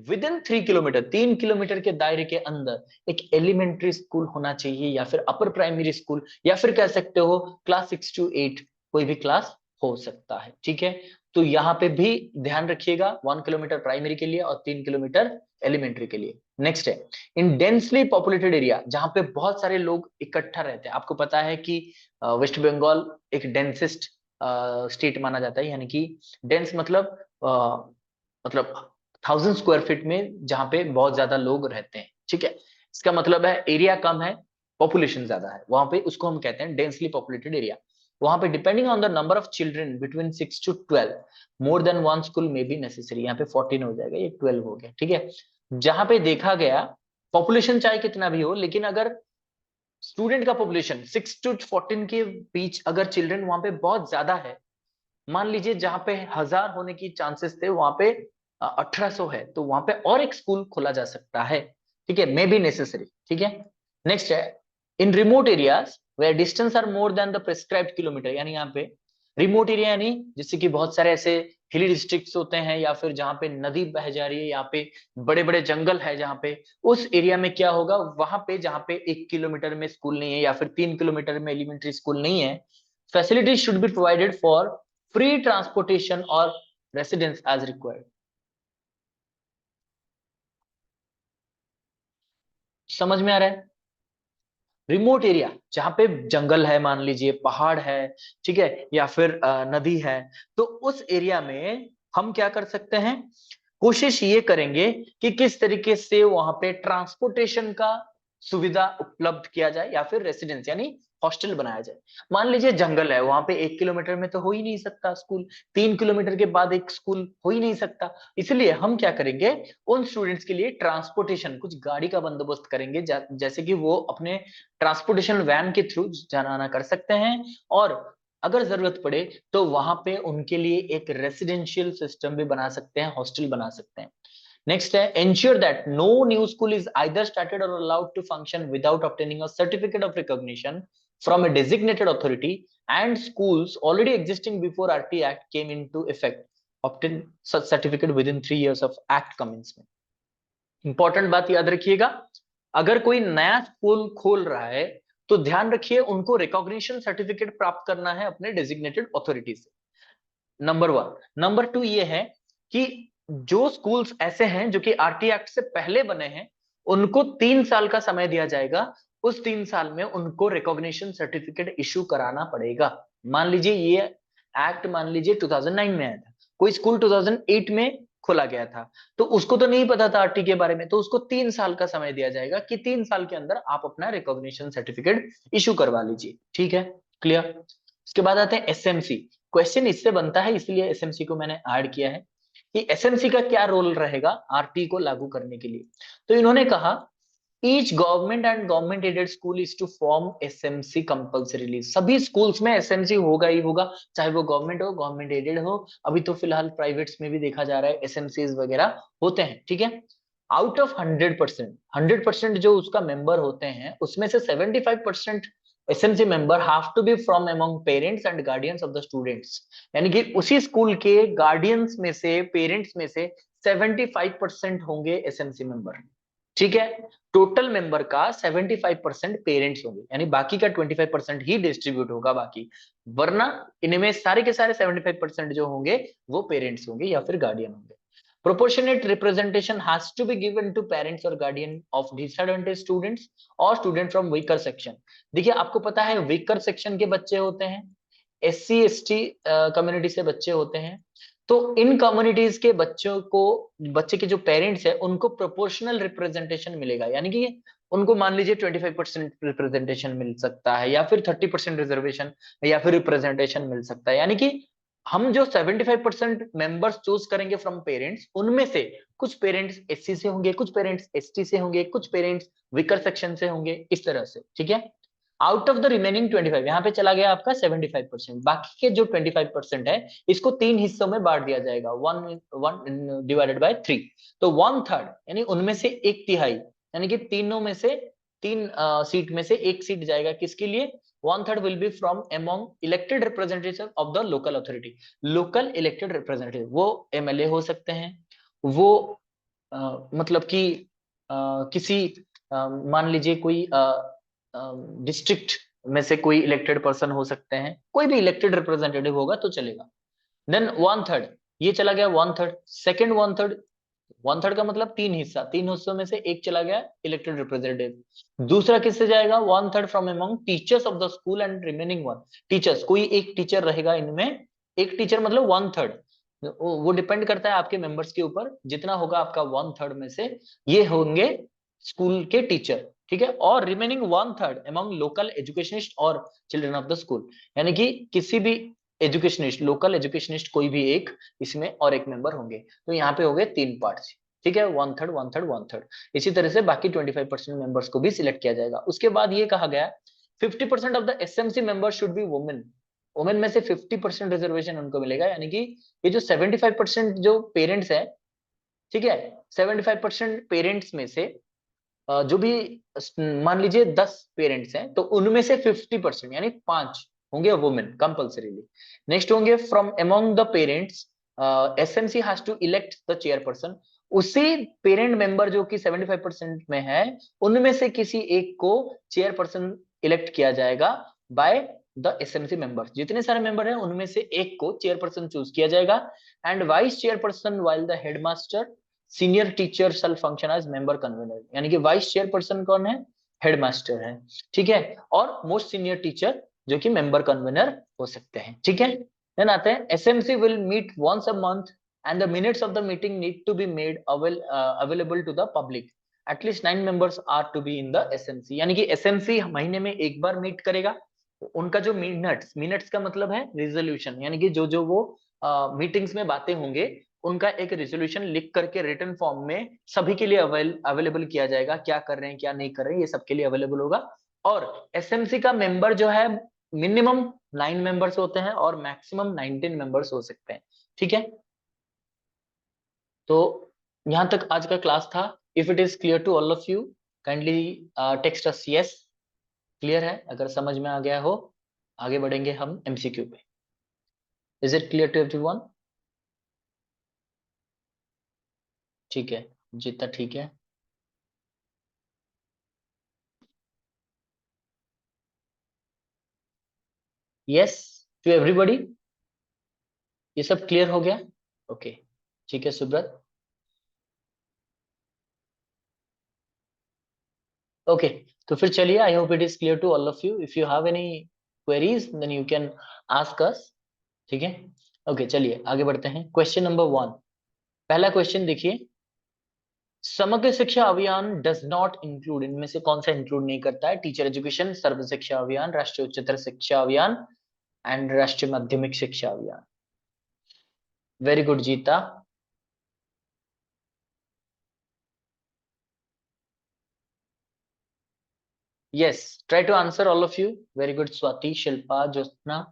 विद इन 3 किलोमीटर, 3 किलोमीटर के दायरे के अंदर एक एलिमेंट्री स्कूल होना चाहिए, या फिर अपर प्राइमरी स्कूल, या फिर कह सकते हो क्लास 6 to 8 कोई भी क्लास हो सकता है, ठीक है। तो यहाँ पे भी ध्यान रखिएगा, 1 किलोमीटर प्राइमरी के लिए और 3 किलोमीटर एलिमेंट्री के लिए। नेक्स्ट है इन डेंसली पॉपुलेटेड एरिया, जहां पे बहुत सारे लोग इकट्ठा रहते हैं। आपको पता है कि वेस्ट बंगाल एक डेंसेस्ट स्टेट माना जाता है, यानी कि डेंस मतलब 1000 स्क्वायर फीट में जहां पे बहुत ज्यादा लोग रहते हैं, ठीक है। इसका मतलब है एरिया कम है, पॉपुलेशन ज्यादा है वहां पे, उसको हम कहते हैं डेंसली पॉपुलेटेड एरिया। वहां पे depending on the number of children between 6 to 12 more than one school में बी नेसेसरी, यहाँ पे 14 हो जाएगा, ये 12 हो गया, ठीक है। जहां पे देखा गया पॉपुलेशन चाहे कितना भी हो, लेकिन अगर स्टूडेंट का पॉपुलेशन 6 to 14 के बीच अगर चिल्ड्रन वहां पे बहुत ज्यादा है, मान लीजिए जहां पे 1000 होने की चांसेस थे वहां पे 1800 है, तो वहां पे और एक स्कूल खोला जा सकता है, ठीक है, मे बी नेसेसरी, ठीक है। नेक्स्ट है in remote areas where distance are more than the prescribed kilometre, यानी यहाँ पे रिमोट एरिया, यानी जैसे कि बहुत सारे ऐसे हिली डिस्ट्रिक्ट्स होते हैं, या फिर जहां पे नदी बह जा रही है, यहाँ पे बड़े बड़े जंगल है, जहां पे उस एरिया में क्या होगा, वहां पे जहां पे 1 किलोमीटर में स्कूल नहीं है या फिर 3 किलोमीटर में एलिमेंट्री स्कूल नहीं है, facilities should be provided for free transportation or residence as required। समझ में आ रहा है, रिमोट एरिया जहां पे जंगल है, मान लीजिए पहाड़ है, ठीक है, या फिर नदी है, तो उस एरिया में हम क्या कर सकते हैं, कोशिश ये करेंगे कि किस तरीके से वहां पे ट्रांसपोर्टेशन का सुविधा उपलब्ध किया जाए, या फिर रेसिडेंस यानी हॉस्टल बनाया जाए। मान लीजिए जंगल है, वहां पे 1 किलोमीटर में तो हो ही नहीं सकता स्कूल, 3 किलोमीटर के बाद एक स्कूल हो ही नहीं सकता, इसलिए हम क्या करेंगे, उन स्टूडेंट्स के लिए ट्रांसपोर्टेशन, कुछ गाड़ी का बंदोबस्त करेंगे, जैसे कि वो अपने ट्रांसपोर्टेशन वैन के थ्रू जाना आना कर सकते हैं, और अगर जरूरत पड़े तो वहां पे उनके लिए एक रेसिडेंशियल सिस्टम भी बना सकते हैं, हॉस्टल बना सकते हैं। नेक्स्ट है ensure that no new school is either started or allowed to function without obtaining a certificate of recognition from a designated authority, and schools already existing before RT Act came into effect obtain such certificate within 3 years of act commencement। Important बात याद रखिएगा, अगर कोई नया school खोल रहा है तो ध्यान रखिए उनको रिकॉग्निशन सर्टिफिकेट प्राप्त करना है अपने डेजिग्नेटेड अथॉरिटी से, नंबर 1। नंबर 2 ये है कि जो स्कूल्स ऐसे हैं जो कि आरटी एक्ट से पहले बने हैं, उनको 3 साल का समय दिया जाएगा, उस 3 साल में उनको रिकॉग्निशन सर्टिफिकेट इशू कराना पड़ेगा। मान लीजिए ये एक्ट मान लीजिए 2009 में आया था, कोई स्कूल 2008 में खोला गया था, तो उसको तो नहीं पता था आरटी के बारे में, तो उसको 3 साल का समय दिया जाएगा कि 3 साल के अंदर आप अपना रिकॉग्निशन सर्टिफिकेट इशू करवा लीजिए, ठीक है, क्लियर। इसके बाद आते हैं एसएमसी। क्वेश्चन इससे बनता है, इसलिए एसएमसी को मैंने ऐड किया है कि एसएमसी का क्या रोल रहेगा आरटी को लागू करने के लिए। तो इन्होंने कहा each government and government aided school is to form SMC compulsorily, सभी स्कूल्स में एसएमसी होगा ही होगा, चाहे वो गवर्नमेंट हो गवर्नमेंट एडेड हो, अभी तो फिलहाल प्राइवेट्स में भी देखा जा रहा है एसएमसी वगैरह होते हैं, ठीक है। आउट ऑफ 100%, 100% जो उसका मेंबर होते हैं उसमें से 75% SMC member have to be from among parents and guardians of the students, यानी कि उसी स्कूल के गार्डियंस में से, पेरेंट्स में से 75% होंगे एसएमसी मेंबर, ठीक है। टोटल मेंबर का 75% पेरेंट्स होंगे, यानी बाकी का 25% ही डिस्ट्रीब्यूट होगा बाकी, वरना इनमें सारे के सारे 75% जो होंगे वो पेरेंट्स होंगे या फिर गार्डियन होंगे। Proportionate representation has to be given to parents or guardian of disadvantaged students or student from weaker section. देखिए आपको पता है weaker section के बच्चे होते हैं, SC ST कम्युनिटी से बच्चे होते हैं, तो इन कम्युनिटीज के बच्चों को, बच्चे के जो पेरेंट्स है उनको प्रोपोर्शनल रिप्रेजेंटेशन मिलेगा, यानी कि उनको मान लीजिए 25% रिप्रेजेंटेशन मिल सकता है, या फिर 30% रिजर्वेशन या फिर रिप्रेजेंटेशन मिल सकता है। यानी कि हम जो 75% मेंबर्स चूज करेंगे फ्रॉम पेरेंट्स, उनमें से कुछ पेरेंट्स SC से होंगे, कुछ पेरेंट्स ST से होंगे, कुछ पेरेंट्स वीकर सेक्शन से होंगे, इस तरह से, ठीक है। आउट ऑफ द रिमेनिंग 25, यहाँ पे चला गया आपका 75%, बाकी के जो 25% है इसको 3 हिस्सों में बांट दिया जाएगा, 1/3। तो 1/3 यानी उनमें से 1/3, यानी कि तीनों में से 3 सीट में से 1 सीट जाएगा किसके लिए? 1/3 will be from among elected representatives of the local authority। Local elected representative, वो MLA हो सकते हैं, वो मतलब कि किसी मान लीजिए कोई डिस्ट्रिक्ट में से कोई इलेक्टेड पर्सन हो सकते हैं, कोई भी इलेक्टेड रिप्रेजेंटेटिव होगा तो चलेगा। देन 1/3 ये चला गया, 1/3 सेकेंड 1/3, 1/3 का मतलब 3 हिस्सा, 3 हिस्सों में से 1 चला गया इलेक्टेड रिप्रेजेंटेटिव। दूसरा किससे जाएगा? 1/3 from among teachers of the school and remaining 1 teachers, कोई एक टीचर रहेगा इनमें, एक टीचर मतलब 1/3, वो डिपेंड करता है आपके मेंबर्स के ऊपर, जितना होगा आपका 1/3 में से ये होंगे स्कूल के टीचर, ठीक है। और रिमेनिंग 1/3 अमंग लोकल एजुकेशनिस्ट और चिल्ड्रन ऑफ द स्कूल, यानी कि किसी भी एजुकेशनिस्ट, लोकल एजुकेशनिस्ट कोई भी एक इसमें और एक मेंबर होंगे। तो यहाँ पे हो गए 3 पार्ट्स, ठीक है, 1/3 1/3 1/3। इसी तरह से बाकी 25% मेंबर्स को भी सिलेक्ट किया जाएगा। उसके बाद ये कहा गया 50% of the SMC member should be women, women में से 50% रिजर्वेशन उनको मिलेगा, यानी कि ये जो 75% जो पेरेंट्स है, ठीक है, 75% पेरेंट्स में से जो भी मान लीजिए 10 पेरेंट्स हैं, तो उनमें से 50% यानी 5 होंगे वुमेन कंपल्सरीली। नेक्स्ट होंगे from among the parents, SMC has to elect the chairperson, उसी पेरेंट मेंबर जो कि 75% में है, उनमें से किसी एक को चेयरपर्सन इलेक्ट किया जाएगा बाय द SMC मेंबर्स। जितने सारे मेंबर हैं उनमें से एक को चेयरपर्सन चूज किया जाएगा। And vice chairperson while the headmaster senior teacher shall function as member convener, यानी कि वाइस चेयरपर्सन कौन है? हेडमास्टर है, ठीक है। और मोस्ट सीनियर टीचर जो कि मेंबर कन्वीनर हो सकते हैं, ठीक है। देन आते हैं SMC will meet once a month and the minutes of the meeting need to be made available to the public, at least 9 members are to be in the SMC, यानी कि SMC महीने में एक बार मीट करेगा। उनका जो मिनट्स का मतलब है रिजोल्यूशन, यानी कि जो जो वो मीटिंग्स में बातें होंगे उनका एक रेजोल्यूशन लिख करके रिटन फॉर्म में सभी के लिए अवेलेबल किया जाएगा, क्या कर रहे हैं क्या नहीं कर रहे हैं ये सबके लिए अवेलेबल होगा। और SMC का मेंबर जो है मिनिमम 9 मेंबर्स होते हैं और मैक्सिमम 19 मेंबर्स हो सकते हैं, ठीक है। तो यहां तक आज का क्लास था। If it is clear to all of you, kindly text us yes, clear है। अगर समझ में आ गया हो आगे बढ़ेंगे हम MCQ पे। Is it clear to everyone? ठीक है, जितना ठीक है। यस टू एवरीबॉडी, ये सब क्लियर हो गया? ओके, ठीक है सुब्रत। ओके, तो फिर चलिए, I hope it is clear to all of you. If you have any queries then you can ask us, ठीक है। ओके चलिए आगे बढ़ते हैं। क्वेश्चन नंबर 1, पहला क्वेश्चन देखिए, समग्र शिक्षा अभियान डज नॉट इंक्लूड, इनमें से कौन सा इंक्लूड नहीं करता है? टीचर एजुकेशन, सर्व शिक्षा अभियान, राष्ट्रीय उच्चतर शिक्षा अभियान एंड राष्ट्रीय माध्यमिक शिक्षा अभियान। वेरी गुड जीता। Yes, try to answer all of you. Very good, Swati, Shilpa, Jyotsna.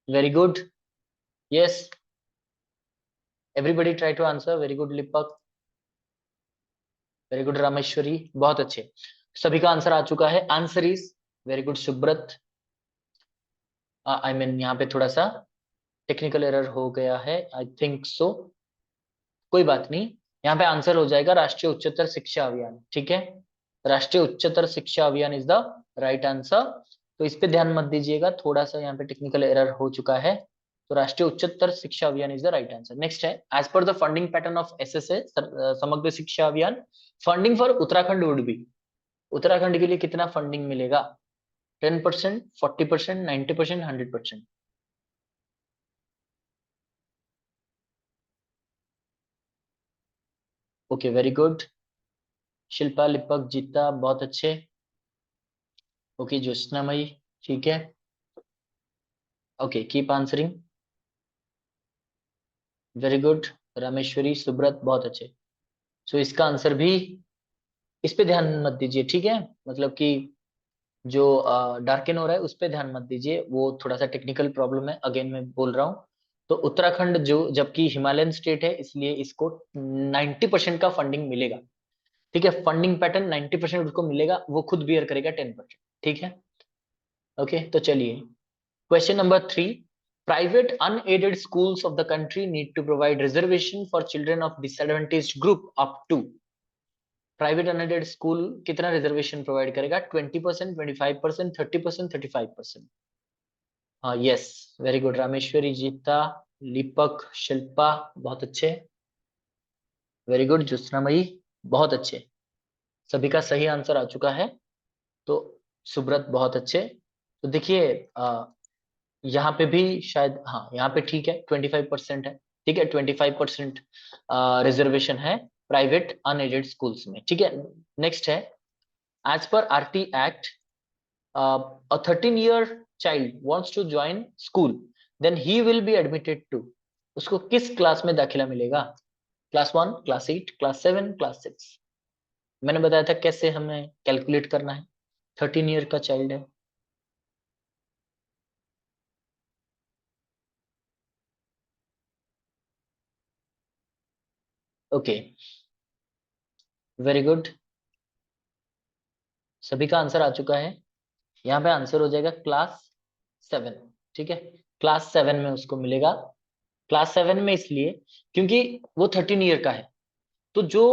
Very good. Yes, everybody try to answer. Very good, Lipak. Very good, Rameshwari. बहुत अच्छे, सभी का आंसर आ चुका है। Answer is very good, Subrat. I mean यहाँ पे थोड़ा सा टेक्निकल एरर हो गया है, आई थिंक सो, कोई बात नहीं। यहाँ पे आंसर हो जाएगा राष्ट्रीय उच्चतर शिक्षा अभियान, ठीक है। राष्ट्रीय Uchchatar Shiksha Abhiyan is the right answer. तो इस पे ध्यान मत दीजिएगा, थोड़ा सा यहाँ पे टेक्निकल एरर हो चुका है। तो राष्ट्रीय Uchchatar Shiksha Abhiyan is the right answer. Next है, as per the funding pattern of SSA Samagra Shiksha Abhiyan, funding for Uttarakhand would be, Uttarakhand के लिए कितना फंडिंग मिलेगा? 10%, 40%, 90%, 100%? Okay, very good. Shilpa, Lipak, Geeta, बहुत अच्छे। ओके, ज्योत्सनामयी, ठीक है। Okay, keep answering, very good. Rameshwari, Subrata, बहुत अच्छे। सो इसका आंसर भी, इस पे ध्यान मत दीजिए, ठीक है, मतलब कि जो डार्कन हो रहा है उस पे ध्यान मत दीजिए, वो थोड़ा सा टेक्निकल प्रॉब्लम है, अगेन मैं बोल रहा हूँ। तो उत्तराखंड जो, जबकि हिमालयन स्टेट है, इसलिए इसको 90% का फंडिंग मिलेगा, ठीक है। फंडिंग पैटर्न 90% उसको मिलेगा, वो खुद बियर करेगा 10%, ठीक है। ओके, तो चलिए question number 3। Private unaided schools of the country need to provide reservation for children of disadvantaged group up to, private unaided school कितना रिजर्वेशन प्रोवाइड करेगा? 20%, 25%, 30%, 35%? हाँ, यस, वेरी गुड। रामेश्वरी, जीता, दीपक, शिल्पा, बहुत अच्छे, वेरी गुड। ज्योत्सनामयी, बहुत अच्छे, सभी का सही आंसर आ चुका है। तो सुब्रत, बहुत अच्छे। तो देखिए यहाँ पे भी शायद, हाँ यहाँ पे ठीक है, 25% है, ठीक है, 25% रिजर्वेशन है प्राइवेट अनएडेड स्कूल्स में, ठीक है। नेक्स्ट है, as per RTE act, a 13-year child wants to join school, then he will be admitted to, उसको किस क्लास में दाखिला मिलेगा? Class 1, class 8, class 7, class 6? मैंने बताया था कैसे हमें कैलकुलेट करना है। 13 ईयर का चाइल्ड है। ओके, वेरी गुड, सभी का आंसर आ चुका है। यहाँ पे आंसर हो जाएगा क्लास 7, ठीक है। क्लास 7 में उसको मिलेगा। क्लास 7 में इसलिए क्योंकि वो 13 ईयर का है। तो जो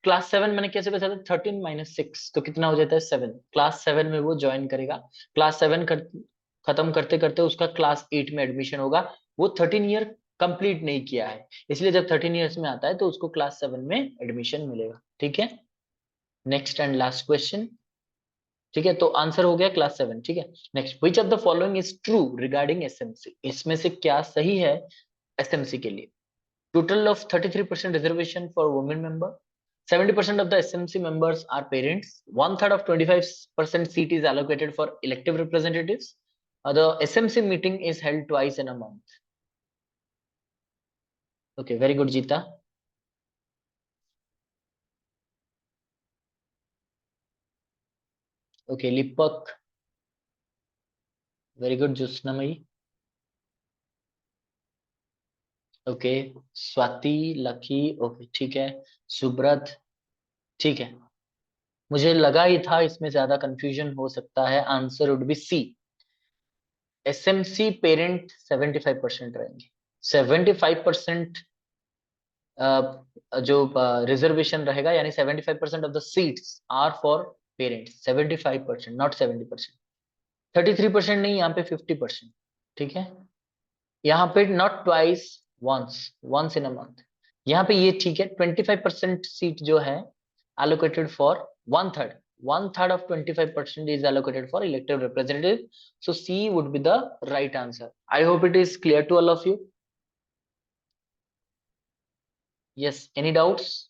क्लास 7, मैंने कैसे बताया था, 13 - 6 तो कितना हो जाता है? 7। क्लास 7 में वो ज्वाइन करेगा। क्लास 7 खत्म करते करते उसका क्लास 8 में एडमिशन होगा। वो 13 ईयर कंप्लीट नहीं किया है, इसलिए जब 13 ईयर्स में आता है तो उसको क्लास 7 में एडमिशन मिलेगा, ठीक है। नेक्स्ट एंड लास्ट क्वेश्चन, ठीक है। तो आंसर हो गया क्लास 7, ठीक है। Next, which of the following is true regarding SMC, इसमें से क्या सही है एसएमसी के लिए? Total of 33% reservation for women member. 70% of the SMC members are parents. One third of 25% seat is allocated for elective representatives. The SMC meeting is held twice in a month. Okay, very good, Jeeta. Okay, Lipak, very good, Jusnamai. Okay, Swati, lucky, okay ठीक है। सुब्रत, ठीक है। मुझे लगा ही था इसमें ज्यादा confusion हो सकता है, answer would be C. SMC parent 75% रहेंगे। 75% जो रिजर्वेशन रहेगा, यानी 75% of the seats are for parents. 75%, not 70%। 33% नहीं, यहाँ पे 50%, ठीक है। यहाँ पे not twice, once, once in a month. यहाँ पे ये ठीक है। 25% सीट जो है allocated for one third of 25% is allocated for elective representative. So C would be the right answer. I hope it is clear to all of you. Yes, any doubts?